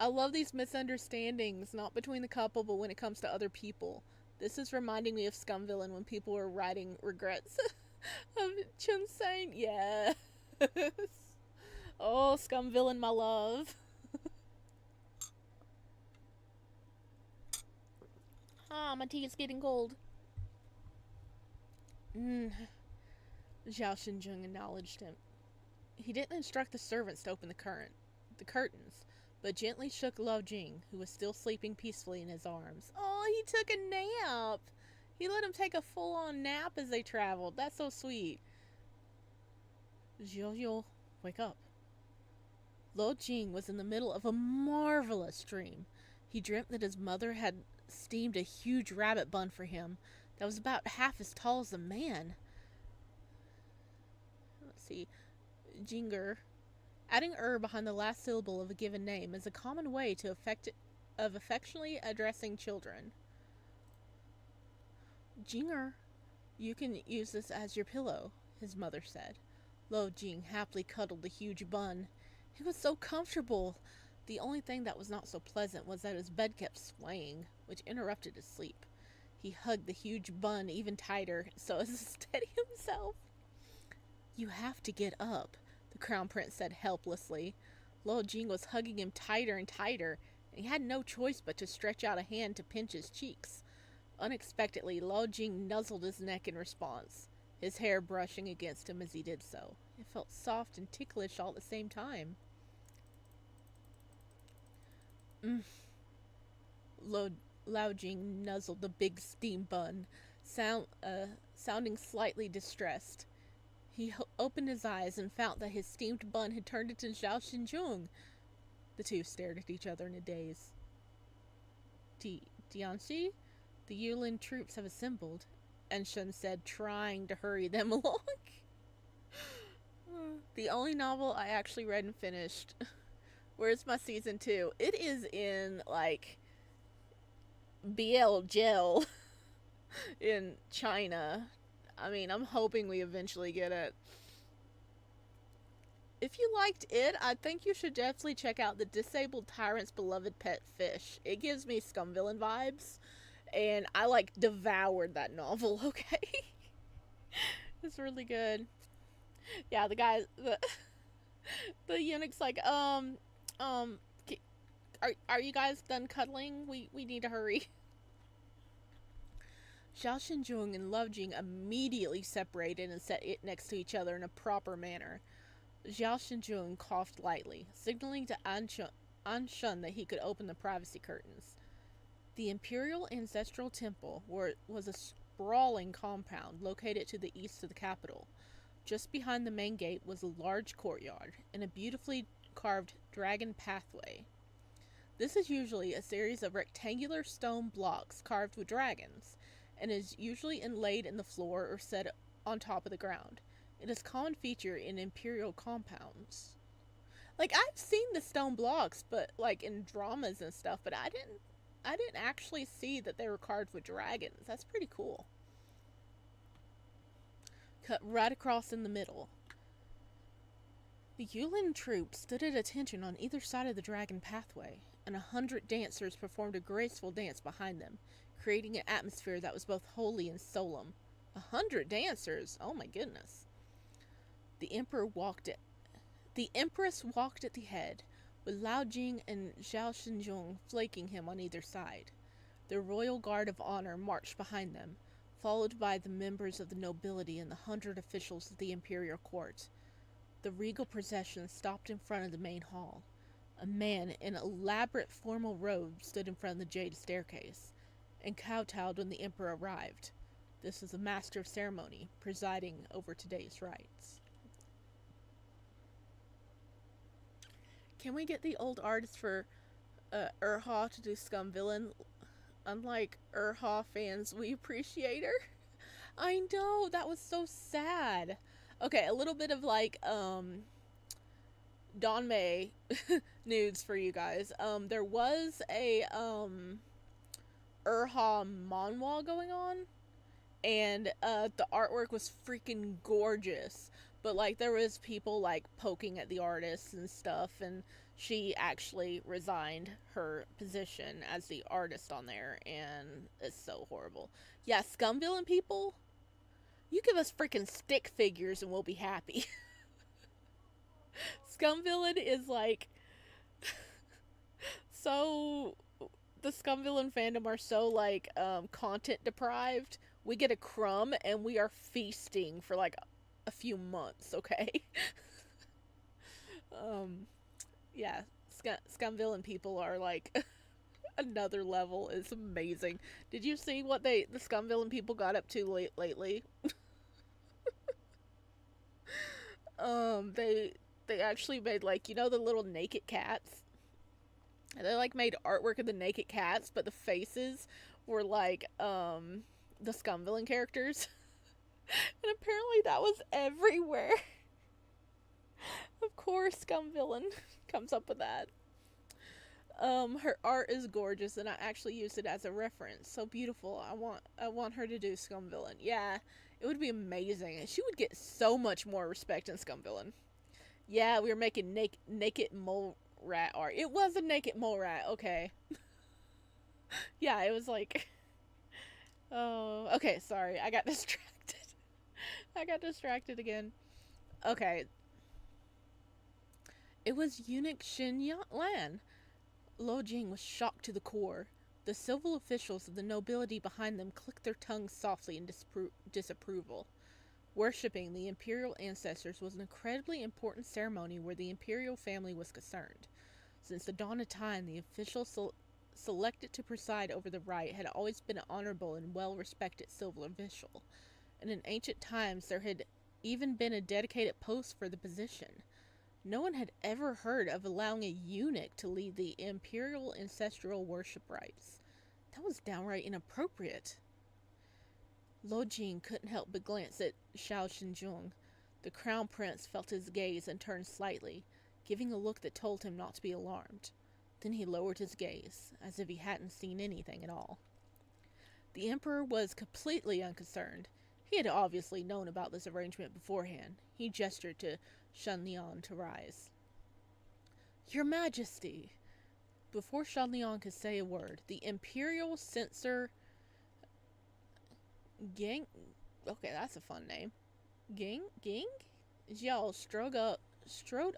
[SPEAKER 1] I love these misunderstandings, not between the couple, but when it comes to other people. This is reminding me of Scum Villain when people were writing regrets of Chun saying, yes. Oh, Scum Villain, my love. Ah, my tea is getting cold. Zhao Xinjung acknowledged him. He didn't instruct the servants to open the curtains, but gently shook Lao Jing, who was still sleeping peacefully in his arms. Oh, he took a nap. He let him take a full-on nap as they traveled. That's so sweet. Zhou, wake up. Lao Jing was in the middle of a marvelous dream. He dreamt that his mother had steamed a huge rabbit bun for him that was about half as tall as a man. Let's see. Jinger. Adding behind the last syllable of a given name is a common way of affectionately addressing children. Jinger, you can use this as your pillow, his mother said. Lo Jing happily cuddled the huge bun. It was so comfortable. The only thing that was not so pleasant was that his bed kept swaying, which interrupted his sleep. He hugged the huge bun even tighter so as to steady himself. You have to get up, the crown prince said helplessly. Lo Jing was hugging him tighter and tighter, and he had no choice but to stretch out a hand to pinch his cheeks. Unexpectedly, Lo Jing nuzzled his neck in response, his hair brushing against him as he did so. It felt soft and ticklish all at the same time. Lao Jing nuzzled the big steam bun, sounding slightly distressed. He opened his eyes and found that his steamed bun had turned into Zhao Xinjung. The two stared at each other in a daze. Tianxi? The Yulin troops have assembled, Enshun said, trying to hurry them along. The only novel I actually read and finished. Where's my season 2? It is in, BL Gel in China. I mean, I'm hoping we eventually get it. If you liked it, I think you should definitely check out The Disabled Tyrant's Beloved Pet Fish. It gives me Scum Villain vibes, and I, devoured that novel, okay? It's really good. Yeah, the guy, the eunuch's like, are you guys done cuddling? We need to hurry. Zhao Xinjung and Love Jing immediately separated and set it next to each other in a proper manner. Zhao Xinjung coughed lightly, signaling to Anshun that he could open the privacy curtains. The Imperial Ancestral Temple was a sprawling compound located to the east of the capital. Just behind the main gate was a large courtyard and a beautifully carved dragon pathway. This is usually a series of rectangular stone blocks carved with dragons, and is usually inlaid in the floor or set on top of the ground. It is a common feature in imperial compounds. I've seen the stone blocks, but in dramas and stuff, but I didn't actually see that they were carved with dragons. That's pretty cool. Cut right across in the middle. The Yulin troops stood at attention on either side of the dragon pathway, and 100 dancers performed a graceful dance behind them, creating an atmosphere that was both holy and solemn. 100 dancers? Oh my goodness. The Empress walked at the head, with Lao Jing and Zhao Xinjung flanking him on either side. The royal guard of honor marched behind them, followed by the members of the nobility and the 100 officials of the imperial court. The regal procession stopped in front of the main hall. A man in elaborate formal robes stood in front of the jade staircase, and kowtowed when the emperor arrived. This was a master of ceremony, presiding over today's rites. Can we get the old artist for Urha to do Scum Villain? Unlike Urha fans, we appreciate her. I know, that was so sad. Okay, a little bit of Danmei nudes for you guys. There was a Urha manhwa going on, and the artwork was freaking gorgeous, but there was people poking at the artist and stuff, and she actually resigned her position as the artist on there, and it's so horrible. Yeah, scum villain people, you give us freaking stick figures and we'll be happy. Scum villain is like so the scum villain fandom are so like content deprived. We get a crumb and we are feasting for like a few months, okay? um yeah, scum villain people are like another level. Is amazing. Did you see what the scum villain people got up to lately? They actually made, like, you know, the little naked cats. They like made artwork of the naked cats, but the faces were like the scum villain characters. And apparently that was everywhere. Of course, scum villain comes up with that. Her art is gorgeous, and I actually used it as a reference. So beautiful. I want her to do scum villain. Yeah, it would be amazing. She would get so much more respect in scum villain. Yeah, we were making naked mole rat art. It was a naked mole rat. Okay. Yeah, it was like. Oh, okay. Sorry, I got distracted. I got distracted again. Okay. It was eunuch Xin Lan. Lo Jing was shocked to the core. The civil officials of the nobility behind them clicked their tongues softly in disapproval. Worshipping the imperial ancestors was an incredibly important ceremony where the imperial family was concerned. Since the dawn of time, the official selected to preside over the rite had always been an honorable and well-respected civil official, and in ancient times there had even been a dedicated post for the position. No one had ever heard of allowing a eunuch to lead the imperial ancestral worship rites. That was downright inappropriate. Lo Jing couldn't help but glance at Xiao Xinzhong. The crown prince felt his gaze and turned slightly, giving a look that told him not to be alarmed. Then he lowered his gaze, as if he hadn't seen anything at all. The emperor was completely unconcerned. He had obviously known about this arrangement beforehand. He gestured to Shanlian to rise. Your Majesty! Before Shanlian could say a word, the imperial censor Ging, okay, that's a fun name. Ging? Zhao strode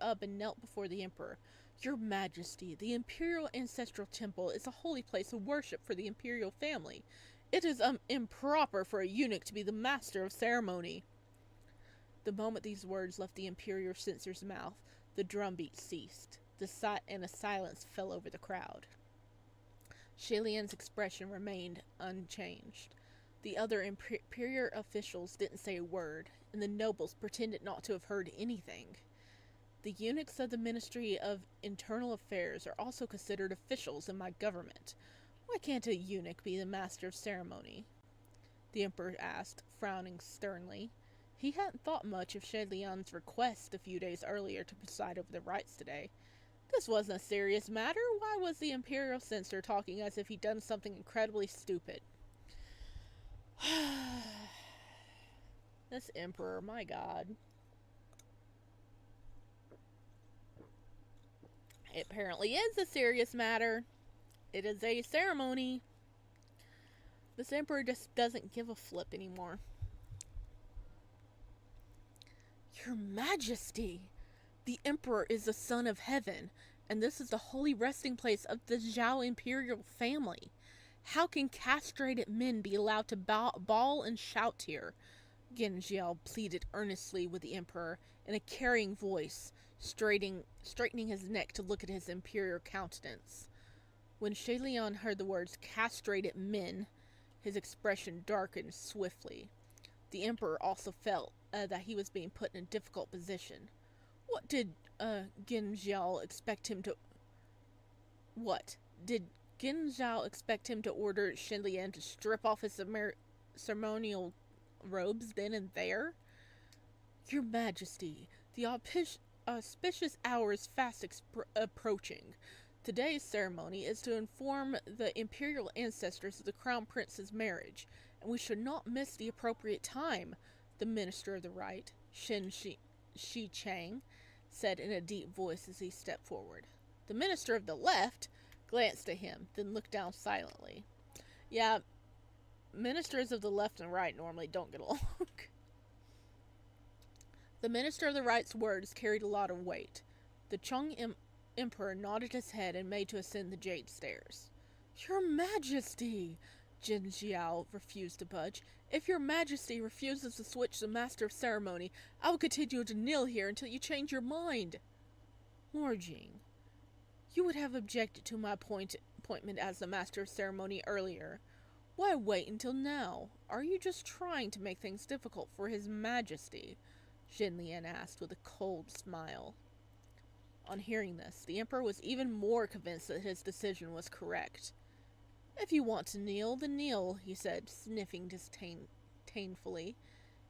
[SPEAKER 1] up and knelt before the emperor. Your Majesty, the imperial ancestral temple is a holy place of worship for the imperial family. It is improper for a eunuch to be the master of ceremony. The moment these words left the imperial censor's mouth, the drumbeat ceased, and a silence fell over the crowd. Shalian's expression remained unchanged. The other imperial officials didn't say a word, and the nobles pretended not to have heard anything. The eunuchs of the Ministry of Internal Affairs are also considered officials in my government. Why can't a eunuch be the master of ceremony? The emperor asked, frowning sternly. He hadn't thought much of Shalian's request a few days earlier to preside over the rites today. This wasn't a serious matter. Why was the imperial censor talking as if he'd done something incredibly stupid? This emperor, my god. It apparently is a serious matter. It is a ceremony. This emperor just doesn't give a flip anymore. Your Majesty, the emperor is the son of heaven, and this is the holy resting place of the Zhao imperial family. How can castrated men be allowed to bawl and shout here? Gen Zhao pleaded earnestly with the emperor in a carrying voice, straightening his neck to look at his imperial countenance. When Shalian heard the words castrated men, his expression darkened swiftly. The emperor also felt that he was being put in a difficult position. What did Gen Zhao expect him to... What? Did Gen Zhao expect him to order Shilian to strip off his ceremonial robes then and there? Your Majesty, the auspicious hour is fast approaching. Today's ceremony is to inform the imperial ancestors of the crown prince's marriage, and we should not miss the appropriate time, the minister of the rite, Shi Chang, said in a deep voice as he stepped forward. The minister of the left glanced at him, then looked down silently. Yeah, ministers of the left and right normally don't get along. The minister of the right's words carried a lot of weight. The Chung emperor nodded his head and made to ascend the jade stairs. Your Majesty! Jin Xiao refused to budge. If your Majesty refuses to switch the Master of Ceremony, I will continue to kneel here until you change your mind. Lord Jing, you would have objected to my appointment as the Master of Ceremony earlier. Why wait until now? Are you just trying to make things difficult for His Majesty? Jin Lian asked with a cold smile. On hearing this, the Emperor was even more convinced that his decision was correct. If you want to kneel, then kneel, he said, sniffing disdainfully.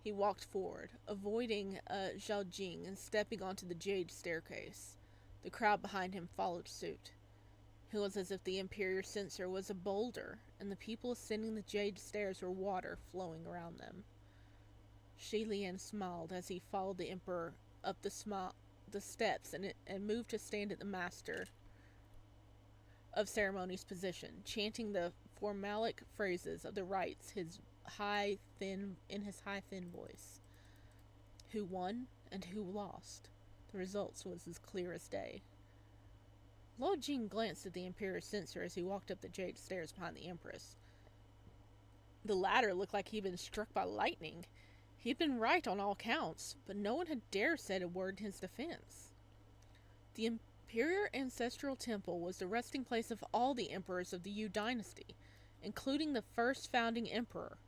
[SPEAKER 1] He walked forward, avoiding Zhao Jing and stepping onto the jade staircase. The crowd behind him followed suit. It was as if the Imperial censer was a boulder, and the people ascending the jade stairs were water flowing around them. Shi Lian smiled as he followed the Emperor up the steps and moved to stand at the Master of Ceremony's position, chanting the formalic phrases of the rites in his high, thin voice. Who won and who lost? The results was as clear as day. Lo Jing glanced at the Imperial censor as he walked up the jade stairs behind the Empress. The latter looked like he'd been struck by lightning. He'd been right on all counts, but no one had dared say a word in his defense. The Imperial Ancestral Temple was the resting place of all the emperors of the Yu dynasty, including the first founding emperor.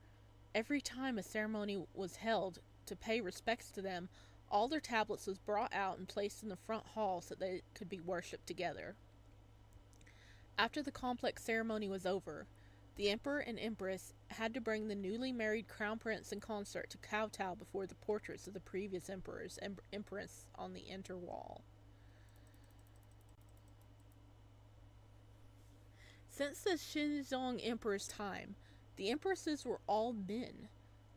[SPEAKER 1] Every time a ceremony was held to pay respects to them, all their tablets was brought out and placed in the front hall so they could be worshipped together. After the complex ceremony was over, the Emperor and Empress had to bring the newly married Crown Prince and Consort to kowtow before the portraits of the previous emperors and empress on the inner wall. Since the Xinzong Emperor's time, the empresses were all men.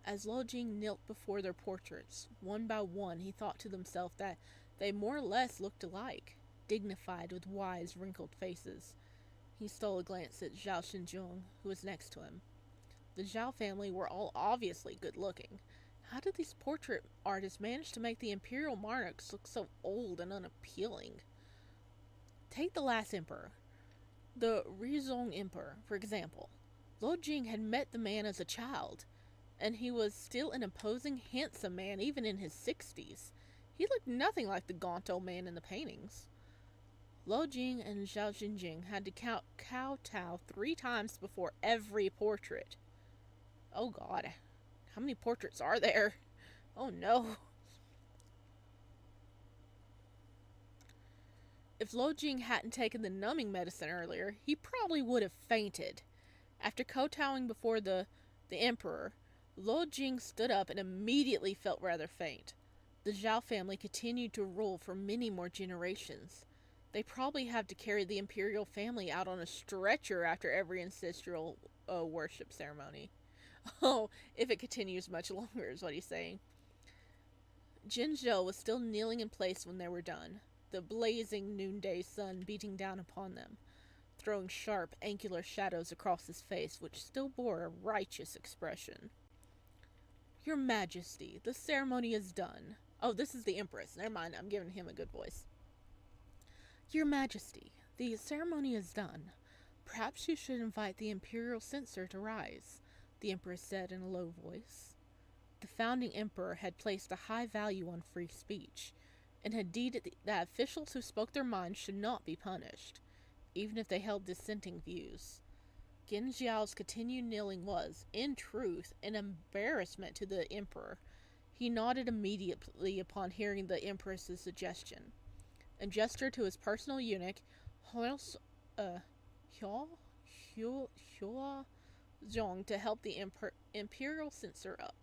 [SPEAKER 1] As Lo Jing knelt before their portraits, one by one he thought to himself that they more or less looked alike, dignified with wise, wrinkled faces. He stole a glance at Zhao Xinzong, who was next to him. The Zhao family were all obviously good-looking. How did these portrait artists manage to make the imperial monarchs look so old and unappealing? Take the last emperor, the Rizong Emperor, for example. Lo Jing had met the man as a child, and he was still an imposing, handsome man even in his 60s. He looked nothing like the gaunt old man in the paintings. Lo Jing and Zhao Xinjing had to kowtow 3 times before every portrait. Oh God, how many portraits are there? Oh no. If Lo Jing hadn't taken the numbing medicine earlier, he probably would have fainted. After kowtowing before the Emperor, Lo Jing stood up and immediately felt rather faint. The Zhao family continued to rule for many more generations. They probably have to carry the imperial family out on a stretcher after every ancestral worship ceremony. Oh, if it continues much longer, is what he's saying. Jin Zhou was still kneeling in place when they were done, the blazing noonday sun beating down upon them, throwing sharp, angular shadows across his face, which still bore a righteous expression. Your Majesty, the ceremony is done. Oh, this is the Empress. Never mind, I'm giving him a good voice. Your Majesty, the ceremony is done. Perhaps you should invite the Imperial Censor to rise, the Empress said in a low voice. The founding emperor had placed a high value on free speech, and had deeded that officials who spoke their minds should not be punished, even if they held dissenting views. Gen Xiao's continued kneeling was, in truth, an embarrassment to the emperor. He nodded immediately upon hearing the empress's suggestion, and gestured to his personal eunuch, Hua Zhong, to help the imperial censor up.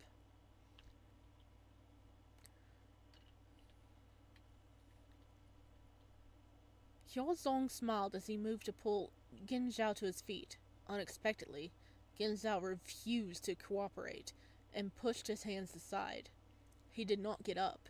[SPEAKER 1] Hua Zhong smiled as he moved to pull Gen Zhao to his feet. Unexpectedly, Gen Zhao refused to cooperate, and pushed his hands aside. He did not get up,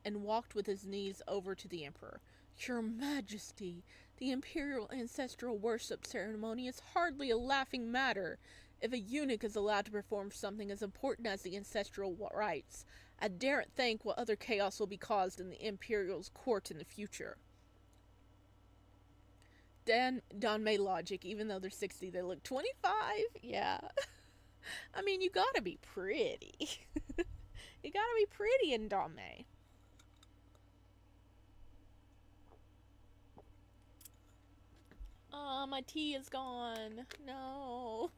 [SPEAKER 1] and walked with his knees over to the emperor, Your Majesty, the imperial ancestral worship ceremony is hardly a laughing matter. If a eunuch is allowed to perform something as important as the ancestral rites, I daren't think what other chaos will be caused in the imperial's court in the future. Danmei logic, even though they're 60, they look 25? Yeah. I mean, you gotta be pretty. You gotta be pretty in Danmei. Oh, my tea is gone. No.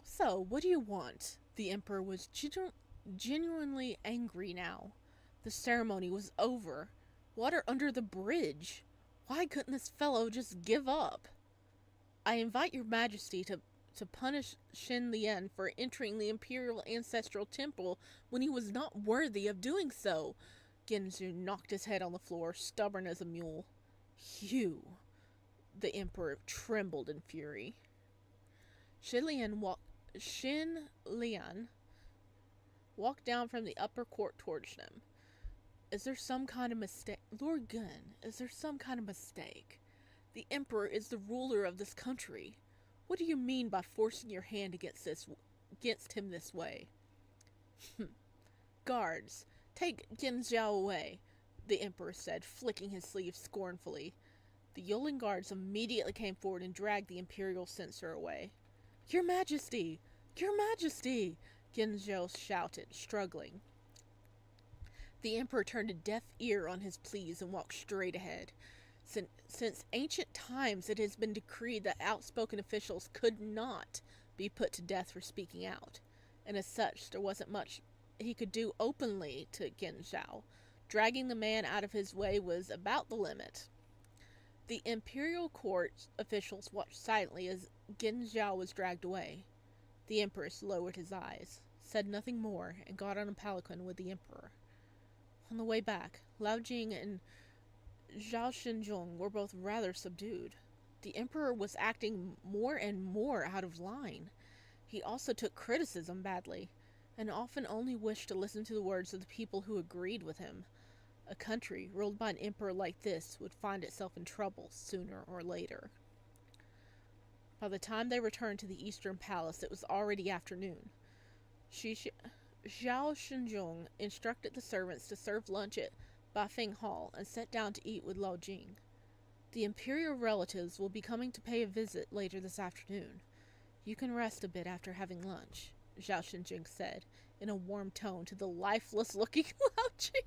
[SPEAKER 1] So, what do you want? The Emperor was genuinely angry now. The ceremony was over. Water under the bridge. Why couldn't this fellow just give up? I invite your Majesty to punish Shen Lian for entering the Imperial Ancestral Temple when he was not worthy of doing so. Genju knocked his head on the floor, stubborn as a mule. You. The Emperor trembled in fury. Shen Lian walked down from the upper court towards them. Is there some kind of mistake? Lord Gun, is there some kind of mistake? The Emperor is the ruler of this country. What do you mean by forcing your hand against him this way? Guards, take Genjiao away, the Emperor said, flicking his sleeve scornfully. The Yolan guards immediately came forward and dragged the Imperial censor away. Your Majesty! Your Majesty! Genjiao shouted, struggling. The Emperor turned a deaf ear on his pleas and walked straight ahead. Since ancient times, it has been decreed that outspoken officials could not be put to death for speaking out, and as such, there wasn't much he could do openly to Genjiao. Dragging the man out of his way was about the limit. The Imperial Court officials watched silently as Genjiao was dragged away. The Empress lowered his eyes, said nothing more, and got on a palanquin with the Emperor. On the way back, Lao Jing and Zhao Shenjong were both rather subdued. The Emperor was acting more and more out of line. He also took criticism badly, and often only wished to listen to the words of the people who agreed with him. A country ruled by an emperor like this would find itself in trouble sooner or later. By the time they returned to the Eastern Palace, it was already afternoon. Zhao Shenjong instructed the servants to serve lunch at Bafeng Hall and sat down to eat with Lao Jing. The imperial relatives will be coming to pay a visit later this afternoon. You can rest a bit after having lunch, Zhao Shenjing said, in a warm tone to the lifeless-looking Lao Jing.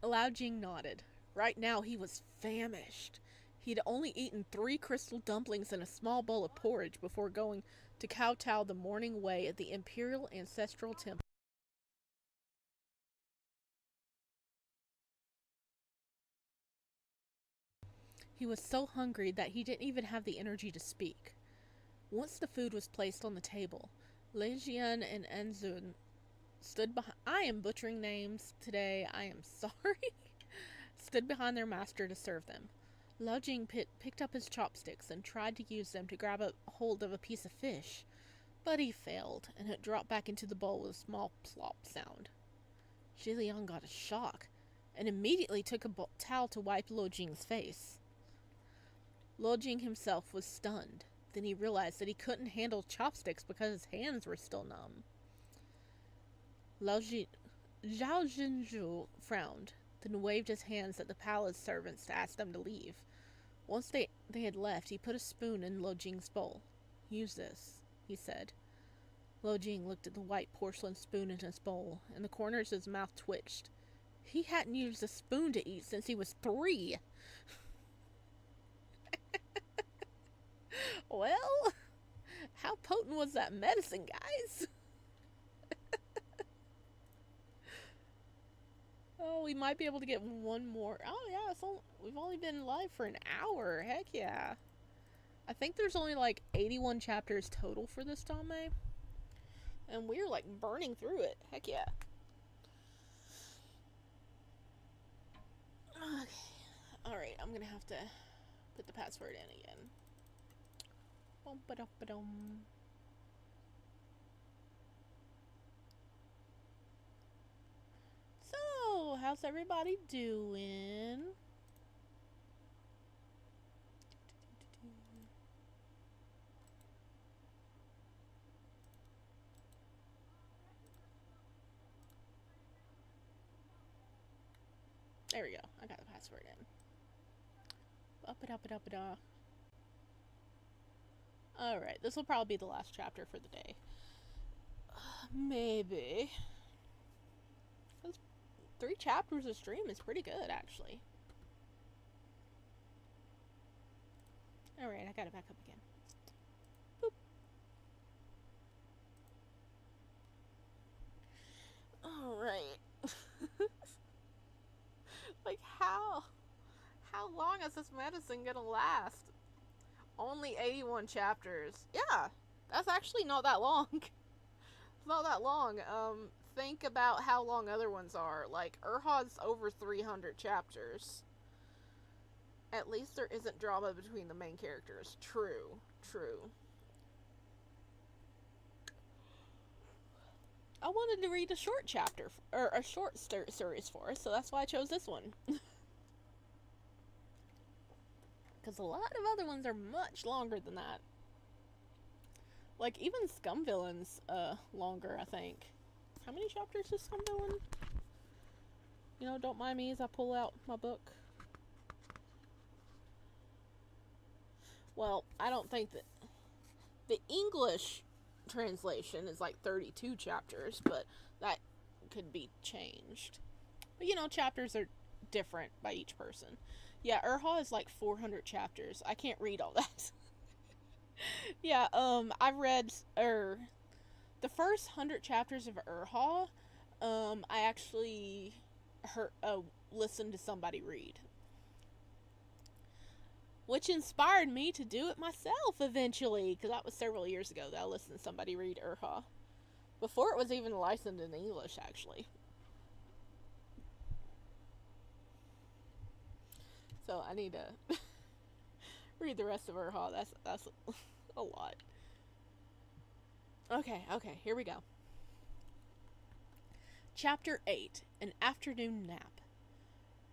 [SPEAKER 1] Lao Jing nodded. Right now he was famished. He'd only eaten 3 crystal dumplings and a small bowl of porridge before going to kowtow the morning way at the Imperial Ancestral Temple. He was so hungry that he didn't even have the energy to speak. Once the food was placed on the table, Lei Jian and Anzun stood behind. I am butchering names today. I am sorry. Stood behind their master to serve them. Lao Jing picked up his chopsticks and tried to use them to grab a hold of a piece of fish, but he failed, and it dropped back into the bowl with a small plop sound. Zhiliang got a shock, and immediately took a towel to wipe Lao Jing's face. Lao Jing himself was stunned. Then he realized that he couldn't handle chopsticks because his hands were still numb. Zhao Jinzhu frowned, then waved his hands at the palace servants to ask them to leave. Once they had left, he put a spoon in Lao Jing's bowl. Use this, he said. Lao Jing looked at the white porcelain spoon in his bowl, and the corners of his mouth twitched. He hadn't used a spoon to eat since he was 3. Well, how potent was that medicine, guys? Oh, we might be able to get one more. Oh, yeah, we've only been live for an hour. Heck yeah. I think there's only like 81 chapters total for this Danmei. And we're like burning through it. Heck yeah. Okay. Alright, I'm gonna have to put the password in again. Bum-ba-dum-ba-dum. So, how's everybody doing? There we go. I got the password in. Ba-ba-da-ba-da-ba-da. Alright, this will probably be the last chapter for the day. Maybe. 3 chapters a stream is pretty good, actually. Alright, I got it back up again. Boop. Alright. Like, how long is this medicine gonna last? Only 81 chapters. Yeah, that's actually not that long. It's not that long. Think about how long other ones are. Like, Urha's over 300 chapters. At least there isn't drama between the main characters. True. I wanted to read a short chapter, or a short series for us, so that's why I chose this one. Because a lot of other ones are much longer than that. Like, even Scum Villain's longer, I think. How many chapters is Scum Villain? You know, don't mind me as I pull out my book. Well, I don't think that... The English translation is like 32 chapters, but that could be changed. But, you know, chapters are different by each person. Yeah, Urha is like 400 chapters. I can't read all that. Yeah, I read, the first 100 chapters of Urha, I actually listened to somebody read. Which inspired me to do it myself eventually, because that was several years ago that I listened to somebody read Urha. Before it was even licensed in English, actually. So I need to read the rest of Urha. That's a lot. Okay, here we go. Chapter 8, An Afternoon Nap.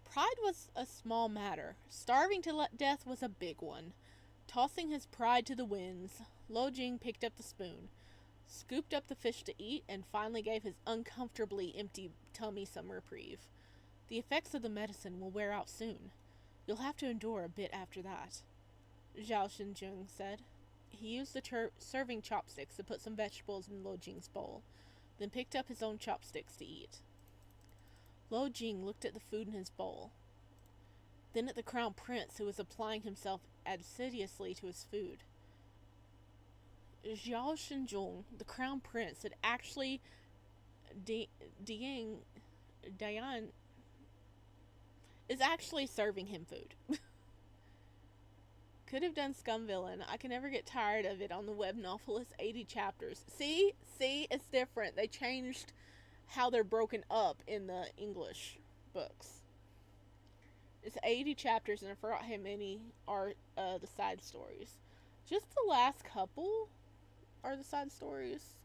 [SPEAKER 1] Pride was a small matter. Starving to death was a big one. Tossing his pride to the winds, Lo Jing picked up the spoon, scooped up the fish to eat, and finally gave his uncomfortably empty tummy some reprieve. The effects of the medicine will wear out soon. You'll have to endure a bit after that, Zhao Shinjung said. He used the serving chopsticks to put some vegetables in Lo Jing's bowl, then picked up his own chopsticks to eat. Lo Jing looked at the food in his bowl, then at the crown prince who was applying himself assiduously to his food. Zhao Shinjung, the crown prince, had actually Dian is actually serving him food. Could have done Scum Villain. I can never get tired of it on the web novel. It's 80 chapters. See, it's different. They changed how they're broken up in the English books. It's 80 chapters, and I forgot how many are the side stories. Just the last couple are the side stories.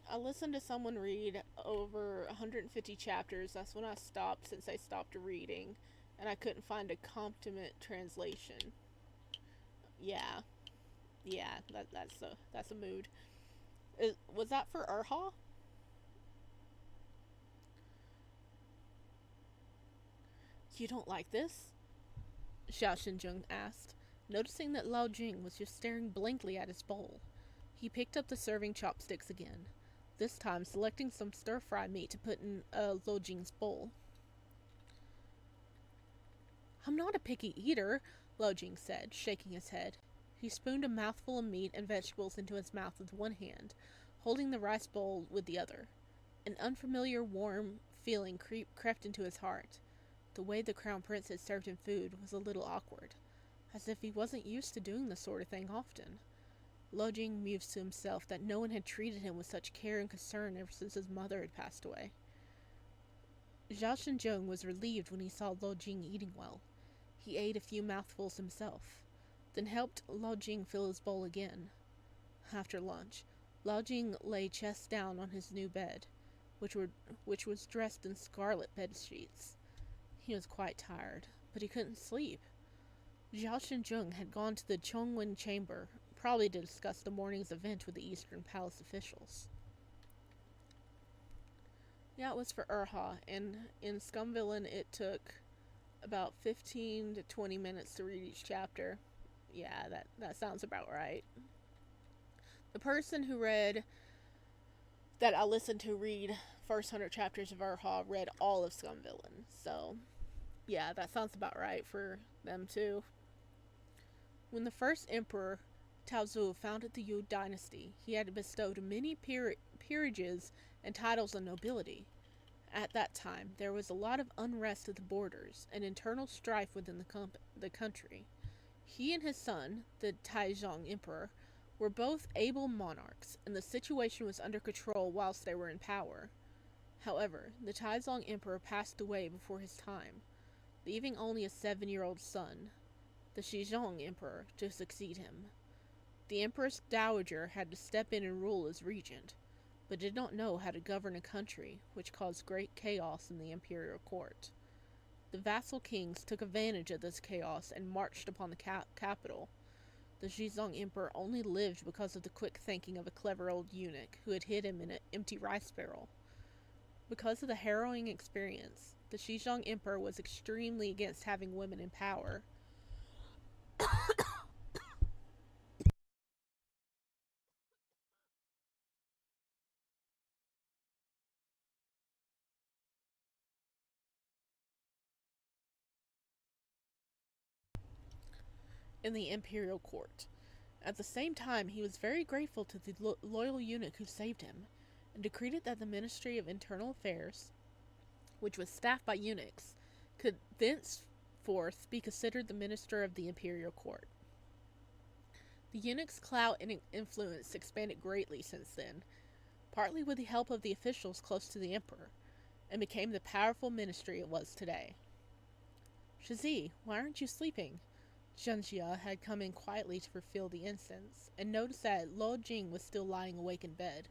[SPEAKER 1] I listened to someone read over 150 chapters. That's when I stopped, since I stopped reading, and I couldn't find a competent translation. Yeah, that's a mood. Was that for Urha? You don't like this? Xiao Shinjung asked, noticing that Lao Jing was just staring blankly at his bowl. He picked up the serving chopsticks again, this time selecting some stir-fry meat to put in Lo Jing's bowl. I'm not a picky eater, Lo Jing said, shaking his head. He spooned a mouthful of meat and vegetables into his mouth with one hand, holding the rice bowl with the other. An unfamiliar, warm feeling crept into his heart. The way the Crown Prince had served him food was a little awkward, as if he wasn't used to doing this sort of thing often. Lo Jing mused to himself that no one had treated him with such care and concern ever since his mother had passed away. Zhao Shinjung was relieved when he saw Lo Jing eating well. He ate a few mouthfuls himself. then helped Lao Jing fill his bowl again. After lunch, Lao Jing lay chest down on his new bed, which was dressed in scarlet bed sheets. He was quite tired, but he couldn't sleep. Zhao Shenjung had gone to the Chongwen chamber, probably to discuss the morning's event with the Eastern Palace officials. Yeah, it was for Urha, and in Scumvillain it took about 15 to 20 minutes to read each chapter. Yeah, that sounds about right. The person who read that I listened to read first 100 chapters of Urha read all of Scumvillain, so yeah, that sounds about right for them too. When the first emperor, Taozu, founded the Yu dynasty, he had bestowed many peerages and titles of nobility. At that time, there was a lot of unrest at the borders and internal strife within the country. He and his son, the Taizong emperor, were both able monarchs, and the situation was under control whilst they were in power. However, the Taizong emperor passed away before his time, leaving only a 7-year-old son, the Shizong emperor, to succeed him. The empress dowager had to step in and rule as regent, but did not know how to govern a country, which caused great chaos in the imperial court. The vassal kings took advantage of this chaos and marched upon the capital. The Shizong emperor only lived because of the quick thinking of a clever old eunuch who had hid him in an empty rice barrel. Because of the harrowing experience, the Shizong emperor was extremely against having women in power. In the imperial court. At the same time, he was very grateful to the loyal eunuch who saved him, and decreed that the Ministry of Internal Affairs, which was staffed by eunuchs, could thenceforth be considered the minister of the imperial court. The eunuch's clout and influence expanded greatly since then, partly with the help of the officials close to the emperor, and became the powerful ministry it was today. Shazi, why aren't you sleeping? Zhenjia had come in quietly to refill the incense, and noticed that Luo Jing was still lying awake in bed.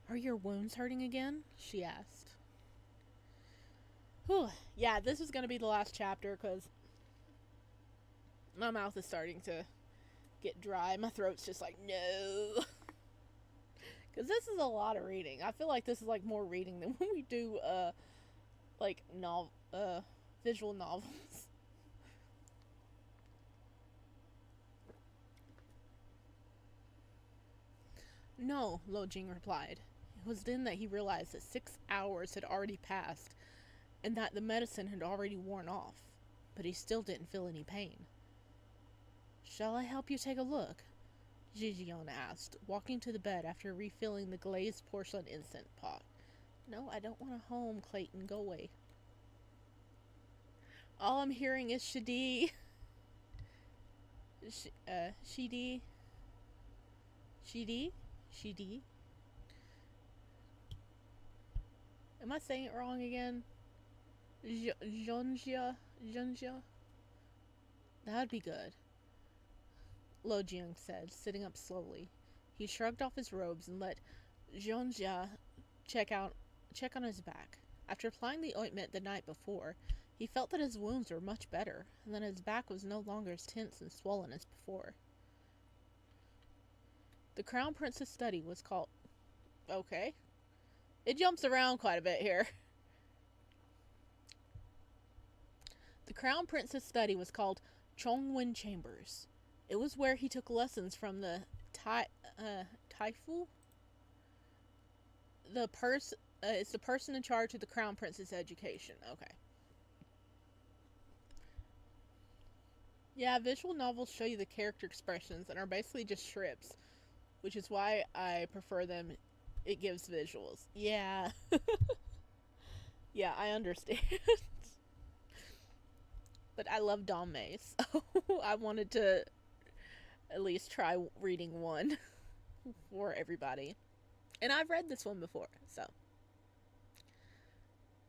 [SPEAKER 1] Are your wounds hurting again? She asked. Whew. Yeah, this is going to be the last chapter, because my mouth is starting to get dry. My throat's just like, no. Because this is a lot of reading. I feel like this is like more reading than when we do, visual novels. No, Lo Jing replied. It was then that he realized that 6 hours had already passed, and that the medicine had already worn off, but he still didn't feel any pain. Shall I help you take a look? Jijian asked, walking to the bed after refilling the glazed porcelain incense pot. No, I don't want a home, Clayton. Go away. All I'm hearing is Shidi. Shidi. Shidi? Shidi? Am I saying it wrong again? Zhonjia? Zhonjia? That'd be good, Lo Jiang said, sitting up slowly. He shrugged off his robes and let Zhonjia check on his back. After applying the ointment the night before, he felt that his wounds were much better, and that his back was no longer as tense and swollen as before. The Crown Prince's study was called... Okay. It jumps around quite a bit here. The Crown Prince's study was called Chongwen Chambers. It was where he took lessons from the Taifu? It's the person in charge of the Crown Prince's education. Okay. Yeah, visual novels show you the character expressions and are basically just strips, which is why I prefer them. It gives visuals. Yeah. Yeah, I understand. But I love Danmei, so I wanted to at least try reading one for everybody. And I've read this one before, so.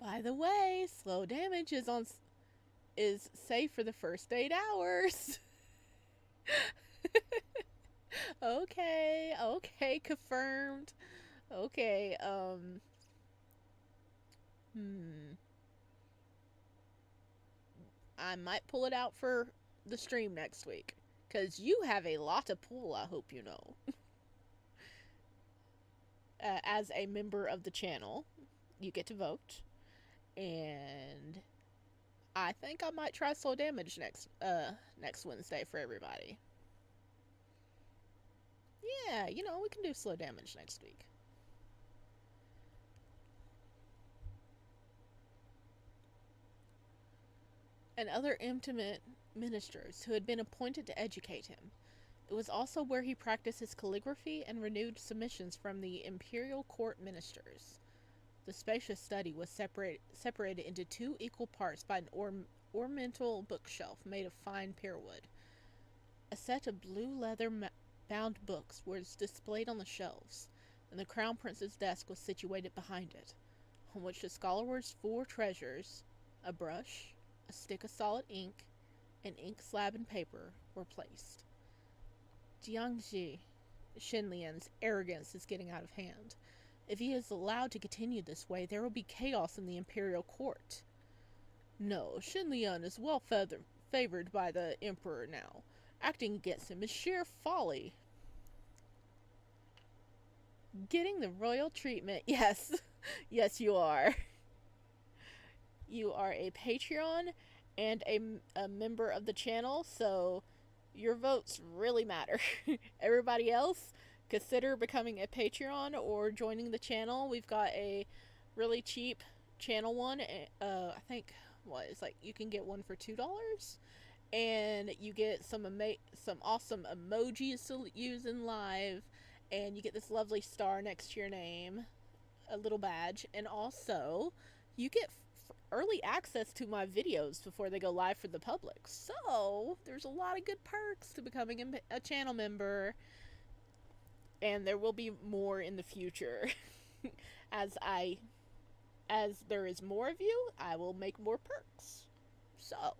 [SPEAKER 1] By the way, slow damage is safe for the first 8 hours. Okay, okay, confirmed. Okay, hmm. I might pull it out for the stream next week. Because you have a lot to pull, I hope you know. As a member of the channel, you get to vote. And I think I might try slow damage next Wednesday for everybody. Yeah, we can do slow damage next week. And other intimate ministers who had been appointed to educate him. It was also where he practiced his calligraphy and renewed submissions from the imperial court ministers. The spacious study was separated into two equal parts by an ornamental bookshelf made of fine pearwood. A set of blue leather bound books was displayed on the shelves, and the crown prince's desk was situated behind it, on which the scholar's four treasures, a brush, a stick of solid ink, an ink slab and paper, were placed. Jiangji, Shenlian's arrogance is getting out of hand. If he is allowed to continue this way, there will be chaos in the imperial court. No, Shenlian is well favored by the emperor now. Acting against him is sheer folly. Getting the royal treatment, yes. Yes, you are. You are a Patreon and a member of the channel, so your votes really matter. Everybody else, consider becoming a Patreon or joining the channel. We've got a really cheap channel one. I think it's like you can get one for $2, and you get some awesome emojis to use in live, and you get this lovely star next to your name, a little badge, and also you get early access to my videos before they go live for the public. So there's a lot of good perks to becoming a channel member, and there will be more in the future. as there is more of you, I will make more perks. So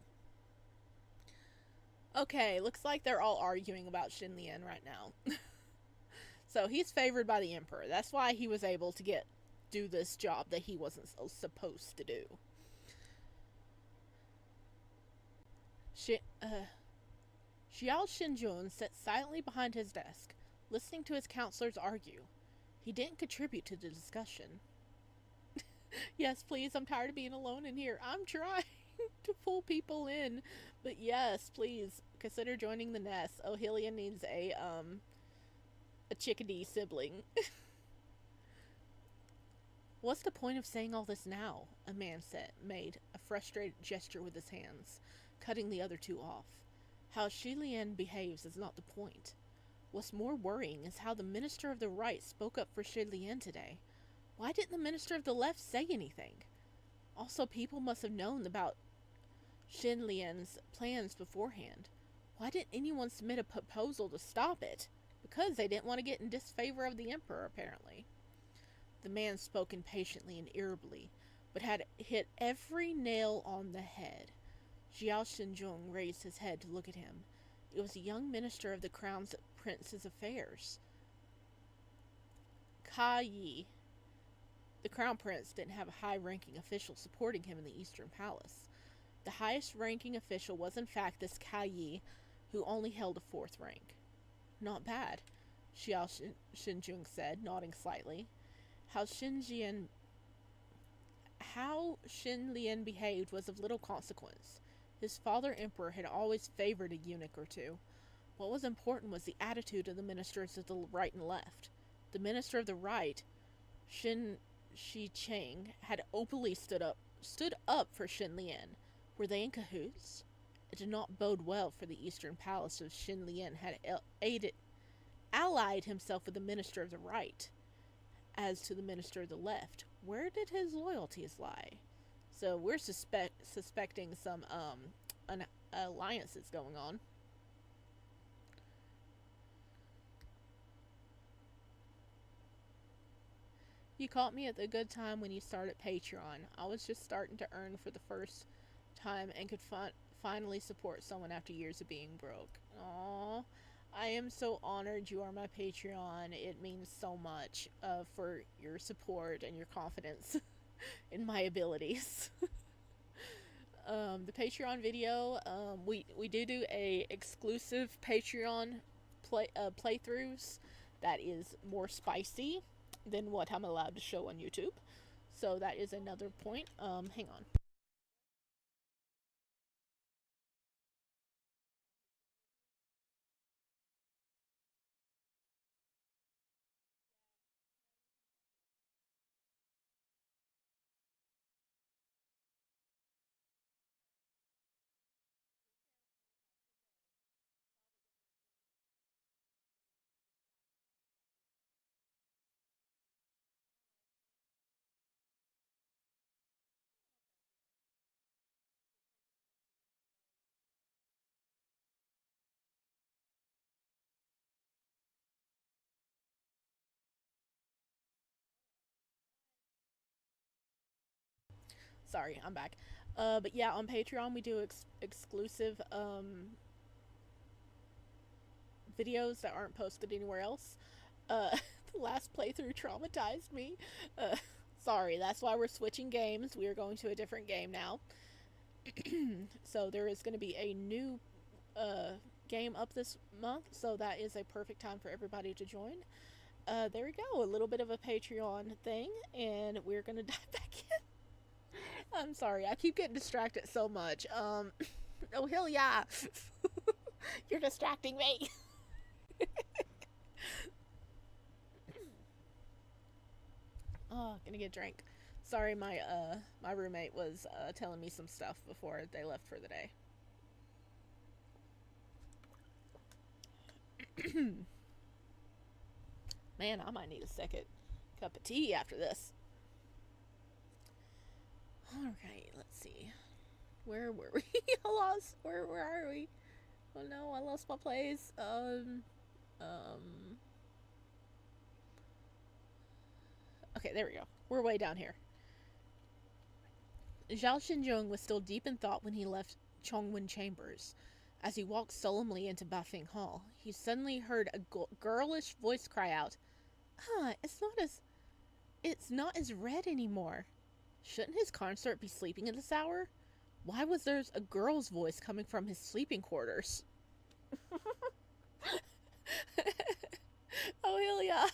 [SPEAKER 1] okay, looks like they're all arguing about Shenlian right now. So he's favored by the emperor. That's why he was able to do this job that he wasn't supposed to do. Xiao Xinjun sat silently behind his desk, listening to his counselors argue. He didn't contribute to the discussion. Yes, please, I'm tired of being alone in here. I'm trying to pull people in. But yes, please, consider joining the nest. O'Hillian needs a chickadee sibling. What's the point of saying all this now? A man made a frustrated gesture with his hands, cutting the other two off. How Shilian behaves is not the point. What's more worrying is how the minister of the right spoke up for Shilian today. Why didn't the minister of the left say anything? Also, people must have known about Shenlian's plans beforehand. Why didn't anyone submit a proposal to stop it? Because they didn't want to get in disfavor of the emperor, apparently. The man spoke impatiently and irritably, but had hit every nail on the head. Xiao Xinjun raised his head to look at him. It was a young minister of the crown prince's affairs. Ka Yi. The crown prince didn't have a high-ranking official supporting him in the Eastern Palace. The highest-ranking official was in fact this Ka Yi, who only held a 4th rank. Not bad, Xiao Xinjun said, nodding slightly. How Shenlian behaved was of little consequence. His father emperor had always favored a eunuch or two. What was important was the attitude of the ministers of the right and left. The minister of the right, Shin Shicheng, had openly stood up for Shenlian. Were they in cahoots? It did not bode well for the Eastern Palace if Shenlian had allied himself with the minister of the right. As to the minister of the left, where did his loyalties lie? So we're suspecting some alliances going on. You caught me at the good time when you started Patreon. I was just starting to earn for the first time and could finally support someone after years of being broke. Aww. I am so honored you are my Patreon. It means so much for your support and your confidence in my abilities. The Patreon video, we do a exclusive Patreon playthroughs that is more spicy than what I'm allowed to show on YouTube. So that is another point. Hang on. Sorry, I'm back. But yeah, on Patreon we do exclusive videos that aren't posted anywhere else. Uh, the last playthrough traumatized me. Uh, Sorry, that's why we're switching games. We are going to a different game now. So there is going to be a new game up this month, so that is a perfect time for everybody to join. There we go, a little bit of a Patreon thing, and we're going to dive back in. I'm sorry, I keep getting distracted so much. Oh, hell yeah. You're distracting me. Oh, gonna get a drink. Sorry, my roommate was telling me some stuff before they left for the day. Man, I might need a second cup of tea after this. Alright, let's see. Where were we? I lost. Where are we? Oh no, I lost my place. Okay, there we go. We're way down here. Zhao Xinzhong was still deep in thought when he left Chongwen Chambers. As he walked solemnly into Bafing Hall, he suddenly heard a girlish voice cry out, "Ah, it's not as red anymore. Shouldn't his consort be sleeping at this hour? Why was there a girl's voice coming from his sleeping quarters?" Oh, hell yeah.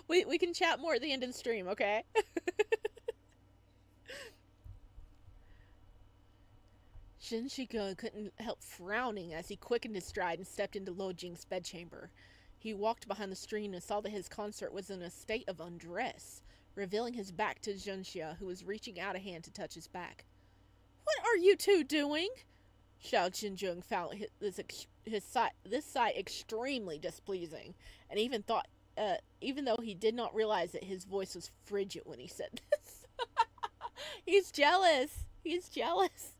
[SPEAKER 1] We can chat more at the end of the stream, okay? Shen Shiga couldn't help frowning as he quickened his stride and stepped into Lo Jing's bedchamber. He walked behind the screen and saw that his consort was in a state of undress, revealing his back to Zhenxia, who was reaching out a hand to touch his back. "What are you two doing?" Xiao Qinzheng found this sight extremely displeasing, and even though he did not realize that his voice was frigid when he said this. He's jealous. He's jealous.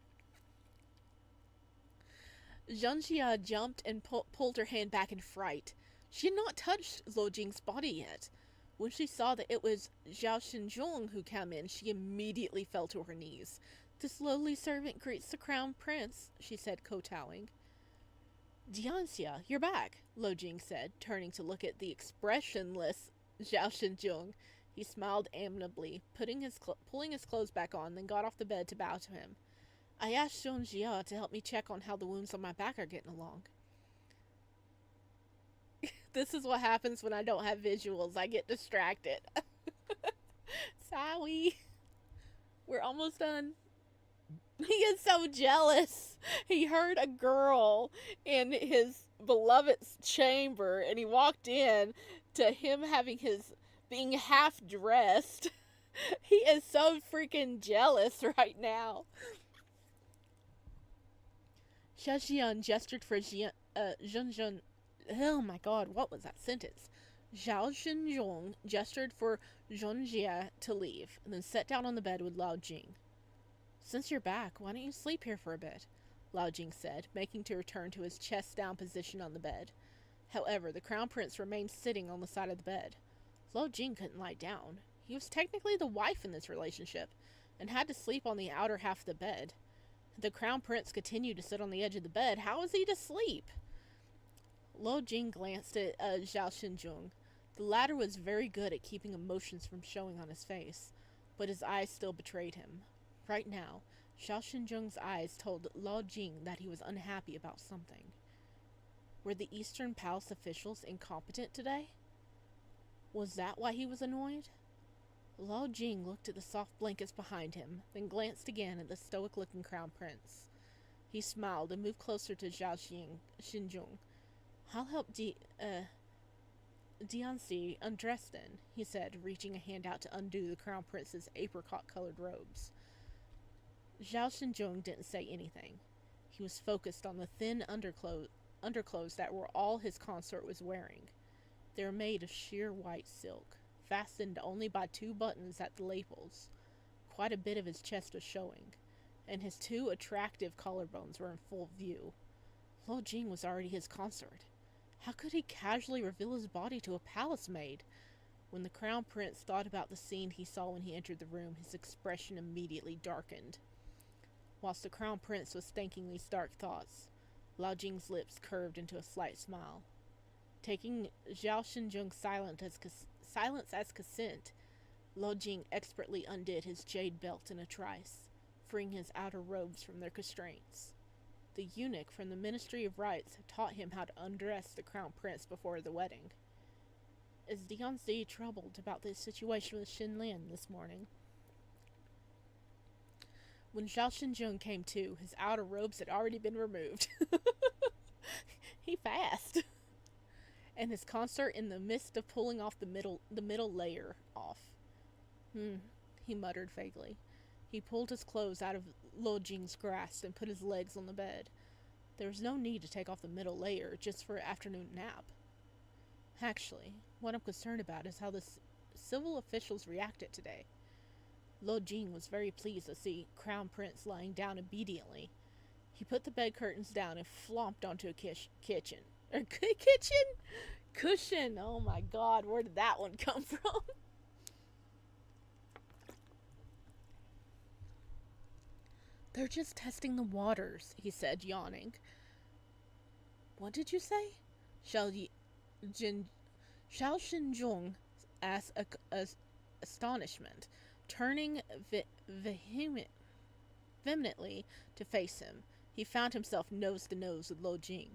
[SPEAKER 1] Zhenxia jumped and pulled her hand back in fright. She had not touched Lo Jing's body yet. When she saw that it was Zhao Xinzhong who came in, she immediately fell to her knees. "This lowly servant greets the crown prince," she said, kowtowing. "Dianxia, you're back," Lo Jing said, turning to look at the expressionless Zhao Xinzhong. He smiled amiably, pulling his clothes back on, then got off the bed to bow to him. "I asked Zhongjia to help me check on how the wounds on my back are getting along." This is what happens when I don't have visuals. I get distracted. Sorry. We're almost done. He is so jealous. He heard a girl in his beloved's chamber, and he walked in to him being half dressed. He is so freaking jealous right now. Xiaxian gestured for Zhenzhen. Oh my god, what was that sentence? Zhao Xinzhong gestured for Zhongjia to leave, and then sat down on the bed with Lao Jing. "Since you're back, why don't you sleep here for a bit?" Lao Jing said, making to return to his chest-down position on the bed. However, the crown prince remained sitting on the side of the bed. Lao Jing couldn't lie down. He was technically the wife in this relationship, and had to sleep on the outer half of the bed. The crown prince continued to sit on the edge of the bed. How was he to sleep? Lo Jing glanced at Zhao Xinjung. The latter was very good at keeping emotions from showing on his face, but his eyes still betrayed him. Right now, Zhao Xinjung's eyes told Lo Jing that he was unhappy about something. Were the Eastern Palace officials incompetent today? Was that why he was annoyed? Lo Jing looked at the soft blankets behind him, then glanced again at the stoic-looking crown prince. He smiled and moved closer to Zhao Xinjung. I'll help Dianxi undress then, he said, reaching a hand out to undo the crown prince's apricot-colored robes. Zhao Xinjung didn't say anything. He was focused on the thin underclothes that were all his consort was wearing. They were made of sheer white silk, fastened only by 2 buttons at the lapels. Quite a bit of his chest was showing, and his 2 attractive collarbones were in full view. Lo Jing was already his consort. How could he casually reveal his body to a palace maid? When the crown prince thought about the scene he saw when he entered the room, his expression immediately darkened. Whilst the crown prince was thinking these dark thoughts, Lao Jing's lips curved into a slight smile. Taking Zhao Xinjung's silence as consent, Lo Jing expertly undid his jade belt in a trice, freeing his outer robes from their constraints. The eunuch from the Ministry of Rites had taught him how to undress the crown prince before the wedding. Is Dianxi troubled about this situation with Xin Lian this morning? When Zhao Xinjung came to, his outer robes had already been removed. He fast. And his consort in the midst of pulling off the middle layer off. He muttered vaguely. He pulled his clothes out of Lo Jing's grasp and put his legs on the bed. There was no need to take off the middle layer just for an afternoon nap. Actually, what I'm concerned about is how the civil officials reacted today. Lo Jing was very pleased to see Crown Prince lying down obediently. He put the bed curtains down and flomped onto a kitchen. Cushion! Oh my god, where did that one come from? They're just testing the waters, he said, yawning. What did you say? Xiao Xinjung asked astonishment, turning vehemently to face him. He found himself nose to nose with Lo Jing.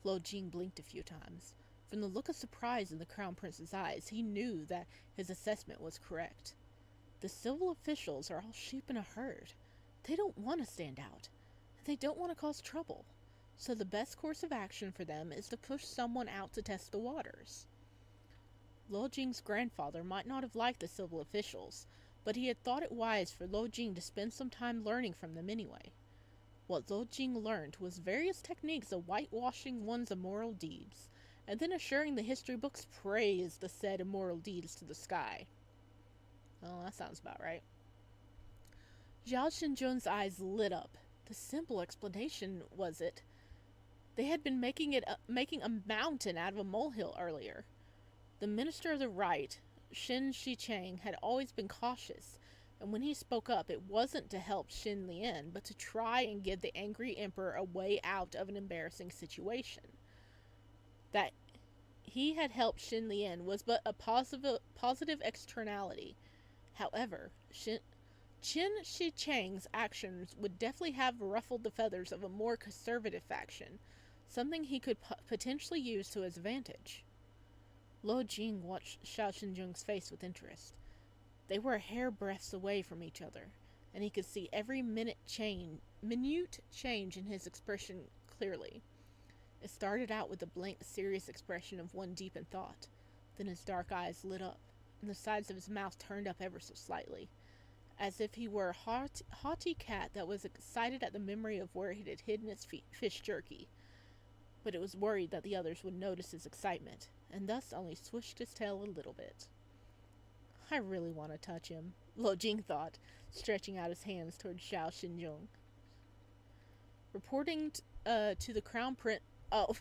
[SPEAKER 1] Lo Jing blinked a few times. From the look of surprise in the Crown Prince's eyes, he knew that his assessment was correct. The civil officials are all sheep in a herd. They don't want to stand out. They don't want to cause trouble. So the best course of action for them is to push someone out to test the waters. Lo Jing's grandfather might not have liked the civil officials, but he had thought it wise for Lo Jing to spend some time learning from them anyway. What Lo Jing learned was various techniques of whitewashing one's immoral deeds, and then assuring the history books praise the said immoral deeds to the sky. Oh, that sounds about right. Zhao Xinjung's eyes lit up. The simple explanation was it. They had been making a mountain out of a molehill earlier. The minister of the right, Xin Shicheng, had always been cautious, and when he spoke up, it wasn't to help Xin Lian, but to try and give the angry emperor a way out of an embarrassing situation. That he had helped Xin Lian was but a positive externality. However, Qin Shicheng's actions would definitely have ruffled the feathers of a more conservative faction, something he could potentially use to his advantage. Lo Jing watched Xiao Xinjung's face with interest. They were hairbreadths away from each other, and he could see every minute change in his expression clearly. It started out with a blank, serious expression of one deep in thought. Then his dark eyes lit up, and the sides of his mouth turned up ever so slightly, as if he were a haughty cat that was excited at the memory of where it had hidden its fish jerky. But it was worried that the others would notice his excitement, and thus only swished his tail a little bit. I really want to touch him, Lo Jing thought, stretching out his hands toward Xiao Xinjung. Reporting to the Crown Prince... Oh,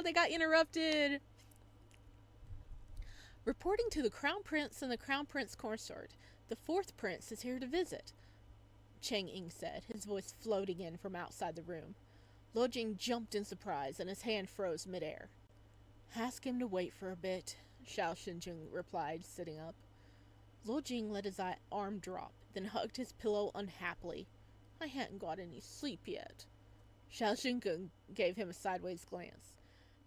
[SPEAKER 1] they got interrupted! Reporting to the Crown Prince and the Crown Prince Consort, the 4th Prince is here to visit. Chang Ying said, his voice floating in from outside the room. Lo Jing jumped in surprise, and his hand froze midair. Ask him to wait for a bit, Xiao Shinjung replied, sitting up. Lo Jing let his arm drop, then hugged his pillow unhappily. I hadn't got any sleep yet. Xiao Shinjung gave him a sideways glance.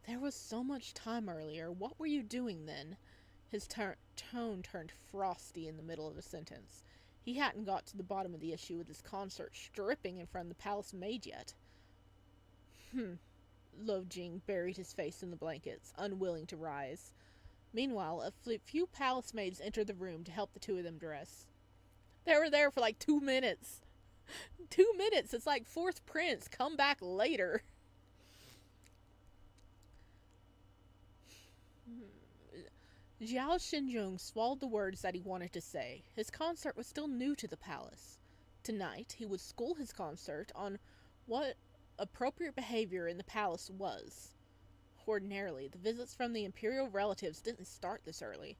[SPEAKER 1] There was so much time earlier. What were you doing then? His tone turned frosty in the middle of a sentence. He hadn't got to the bottom of the issue with his consort stripping in front of the palace maid yet. Lo Jing buried his face in the blankets, unwilling to rise. Meanwhile, a few palace maids entered the room to help the two of them dress. They were there for like 2 minutes. 2 minutes! It's like fourth prince. Come back later. Xiao Xinjung swallowed the words that he wanted to say. His consort was still new to the palace. Tonight, he would school his consort on what appropriate behavior in the palace was. Ordinarily, the visits from the imperial relatives didn't start this early,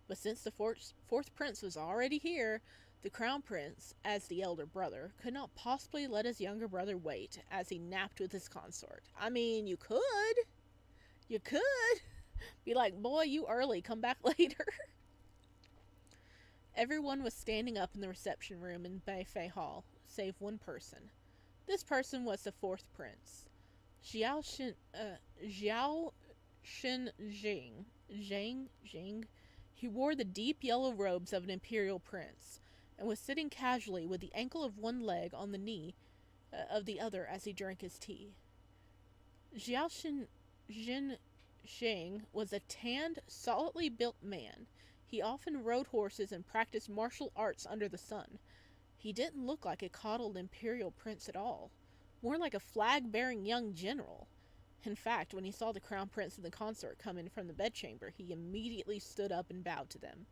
[SPEAKER 1] but since the fourth prince was already here, the crown prince, as the elder brother, could not possibly let his younger brother wait as he napped with his consort. I mean, you could. You could. Be like, boy, you early, come back later. Everyone was standing up in the reception room in Beifei Hall, save one person. This person was the fourth prince, Xiao Xin Jing. He wore the deep yellow robes of an imperial prince, and was sitting casually with the ankle of one leg on the knee of the other as he drank his tea. Xiao Sheng was a tanned, solidly built man. He often rode horses and practiced martial arts under the sun. He didn't look like a coddled imperial prince at all, more like a flag-bearing young general. In fact, when he saw the crown prince and the consort come in from the bedchamber, he immediately stood up and bowed to them.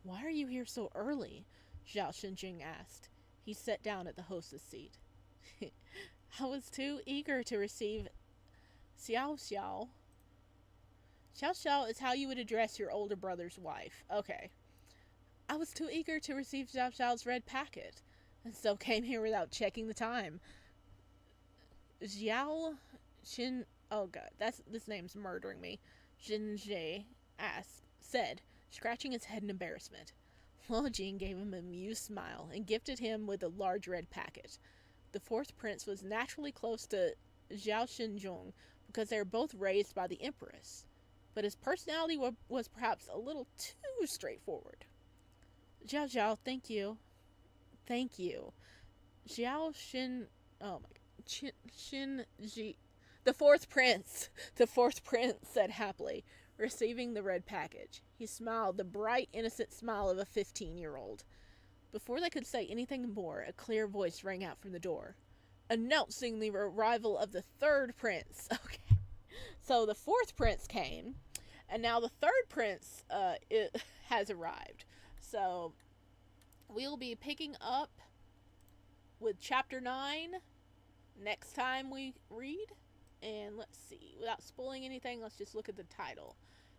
[SPEAKER 1] Why are you here so early? Xiao Shinjing asked. He sat down at the hostess seat. I was too eager to receive Xiao Xiao. Xiao Xiao is how you would address your older brother's wife. Okay. I was too eager to receive Xiao Xiao's red packet, and so came here without checking the time. Xiao Xin... Oh god, this name's murdering me. Xinjie said, scratching his head in embarrassment. Lo Jing gave him an amused smile and gifted him with a large red packet. The fourth prince was naturally close to Xiao Xinzhong because they were both raised by the empress, but his personality was perhaps a little too straightforward. Xiao Xiao, thank you. Thank you. Xiao Xin... Oh my... Xin Ji... The fourth prince said happily, receiving the red package. He smiled, the bright, innocent smile of a 15-year-old. Before they could say anything more, a clear voice rang out from the door, announcing the arrival of the third prince. Okay. So the fourth prince came, and now the third prince has arrived. So we'll be picking up with chapter 9 next time we read. And let's see, without spoiling anything, let's just look at the title.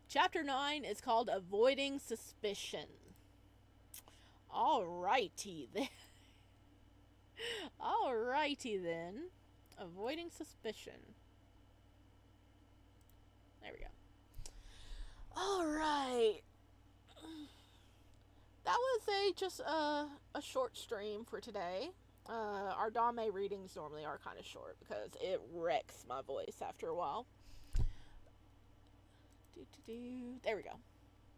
[SPEAKER 1] Chapter 9 is called Avoiding Suspicion. Alrighty then. Alrighty then. Avoiding Suspicion. There we go. Alright. That was just a short stream for today. Our Danmei readings normally are kind of short because it wrecks my voice after a while. There we go.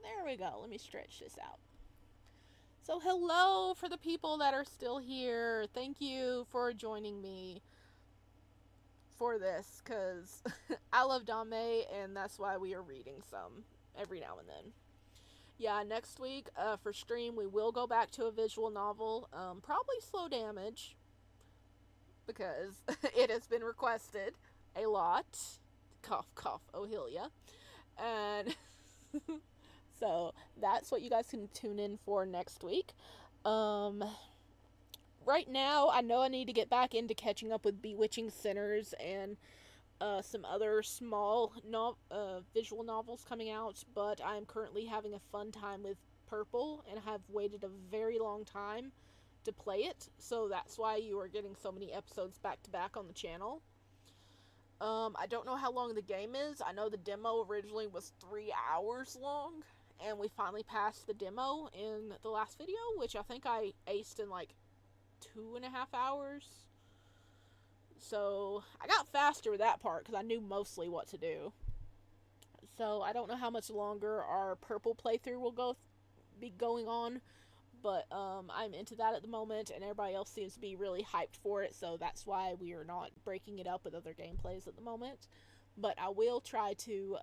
[SPEAKER 1] There we go. Let me stretch this out. So hello for the people that are still here. Thank you for joining me for this because I love Danmei and that's why we are reading some every now and then. Yeah, next week for stream we will go back to a visual novel. Probably Slow Damage because it has been requested a lot. Cough, cough, Ohilia. And so that's what you guys can tune in for next week. Right now, I know I need to get back into catching up with Bewitching Sinners and some other small visual novels coming out, but I am currently having a fun time with Purple, and have waited a very long time to play it, so that's why you are getting so many episodes back to back on the channel. I don't know how long the game is. I know the demo originally was 3 hours long, and we finally passed the demo in the last video, which I think I aced in like 2.5 hours. So I got faster with that part because I knew mostly what to do. So I don't know how much longer our purple playthrough will be going on, but I'm into that at the moment, and everybody else seems to be really hyped for it, so that's why we are not breaking it up with other gameplays at the moment. But I will try to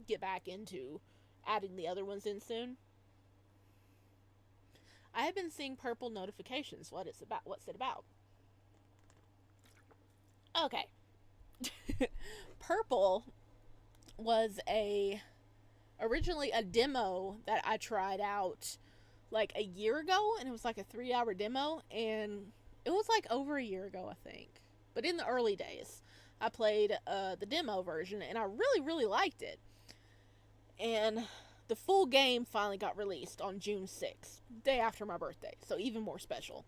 [SPEAKER 1] get back into adding the other ones in soon. I have been seeing purple notifications. What's it about? Okay. Purple was originally a demo that I tried out like a year ago, and it was like a 3-hour demo, and it was like over a year ago, I think. But in the early days, I played the demo version, and I really, really liked it. And the full game finally got released on June 6th, day after my birthday, so even more special.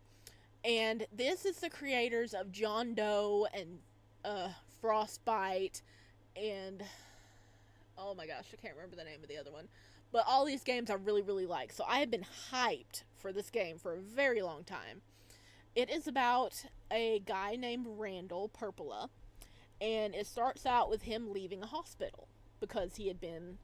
[SPEAKER 1] And this is the creators of John Doe and Frostbite and oh my gosh, I can't remember the name of the other one. But all these games I really, really like. So I have been hyped for this game for a very long time. It is about a guy named Randall Purpula. And it starts out with him leaving a hospital because he had been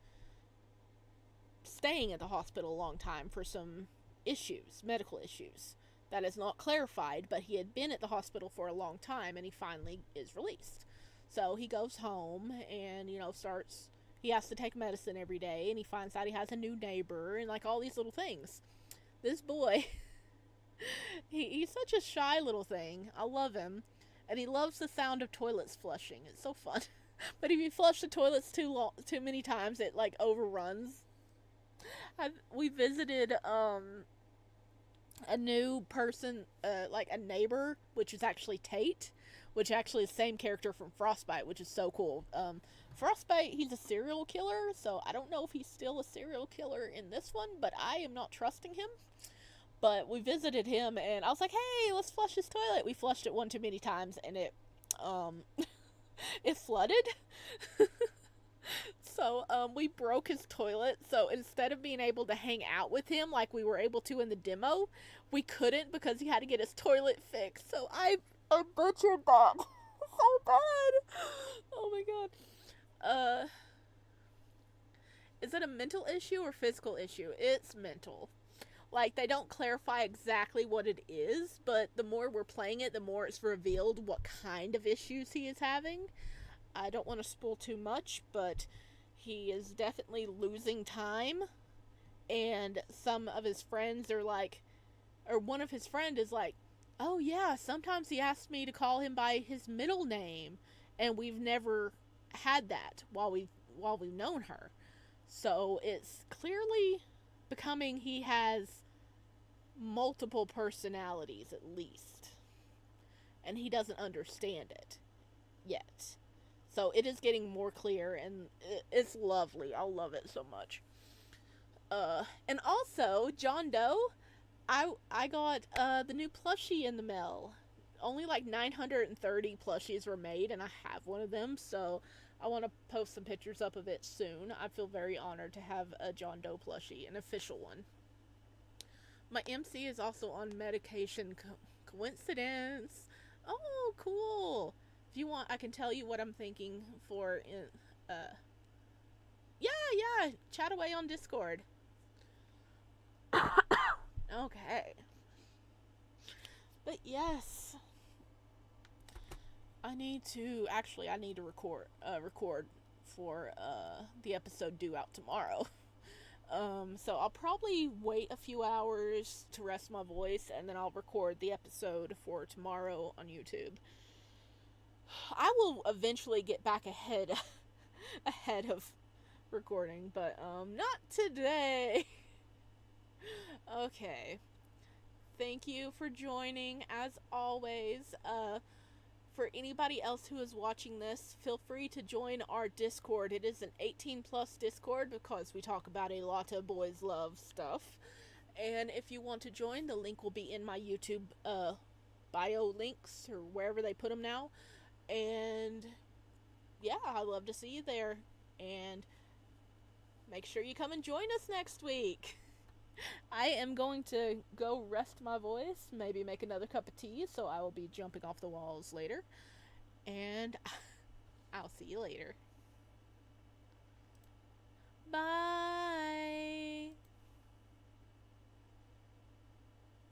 [SPEAKER 1] staying at the hospital a long time for some issues, medical issues. That is not clarified, but he had been at the hospital for a long time, and he finally is released. So he goes home and, he has to take medicine every day, and he finds out he has a new neighbor, and like all these little things. This boy, he's such a shy little thing. I love him. And he loves the sound of toilets flushing. It's so fun. But if you flush the toilets too many times, it like overruns. We visited a new person, like a neighbor, which is actually Tate, which actually is the same character from Frostbite, which is so cool. Frostbite, he's a serial killer, so I don't know if he's still a serial killer in this one, but I am not trusting him. But we visited him, and I was like, hey, let's flush this toilet. We flushed it one too many times, and it, it flooded. So, we broke his toilet, so instead of being able to hang out with him like we were able to in the demo, we couldn't because he had to get his toilet fixed. So I butchered that so bad. Oh my god. Is it a mental issue or physical issue? It's mental. Like, they don't clarify exactly what it is, but the more we're playing it, the more it's revealed what kind of issues he is having. I don't want to spoil too much, but he is definitely losing time, and some of his friends are like, or one of his friends is like, oh yeah, sometimes he asks me to call him by his middle name, and we've never had that while we've known her. So it's clearly becoming he has multiple personalities at least, and he doesn't understand it yet. So it is getting more clear, and it's lovely. I love it so much. And also, John Doe, I got the new plushie in the mail. Only like 930 plushies were made, and I have one of them, so I want to post some pictures up of it soon. I feel very honored to have a John Doe plushie, an official one. My MC is also on medication. Coincidence? Oh, cool. If you want, I can tell you what I'm thinking for yeah, chat away on Discord. Okay. But yes, I need to record for the episode due out tomorrow. So I'll probably wait a few hours to rest my voice, and then I'll record the episode for tomorrow on YouTube. I will eventually get back ahead of recording, but not today. Okay. Thank you for joining, as always. For anybody else who is watching this, feel free to join our Discord. It is an 18+ Discord because we talk about a lot of boys love stuff. And if you want to join, the link will be in my YouTube bio links or wherever they put them now. And yeah, I'd love to see you there. And make sure you come and join us next week. I am going to go rest my voice, maybe make another cup of tea, so I will be jumping off the walls later. And I'll see you later.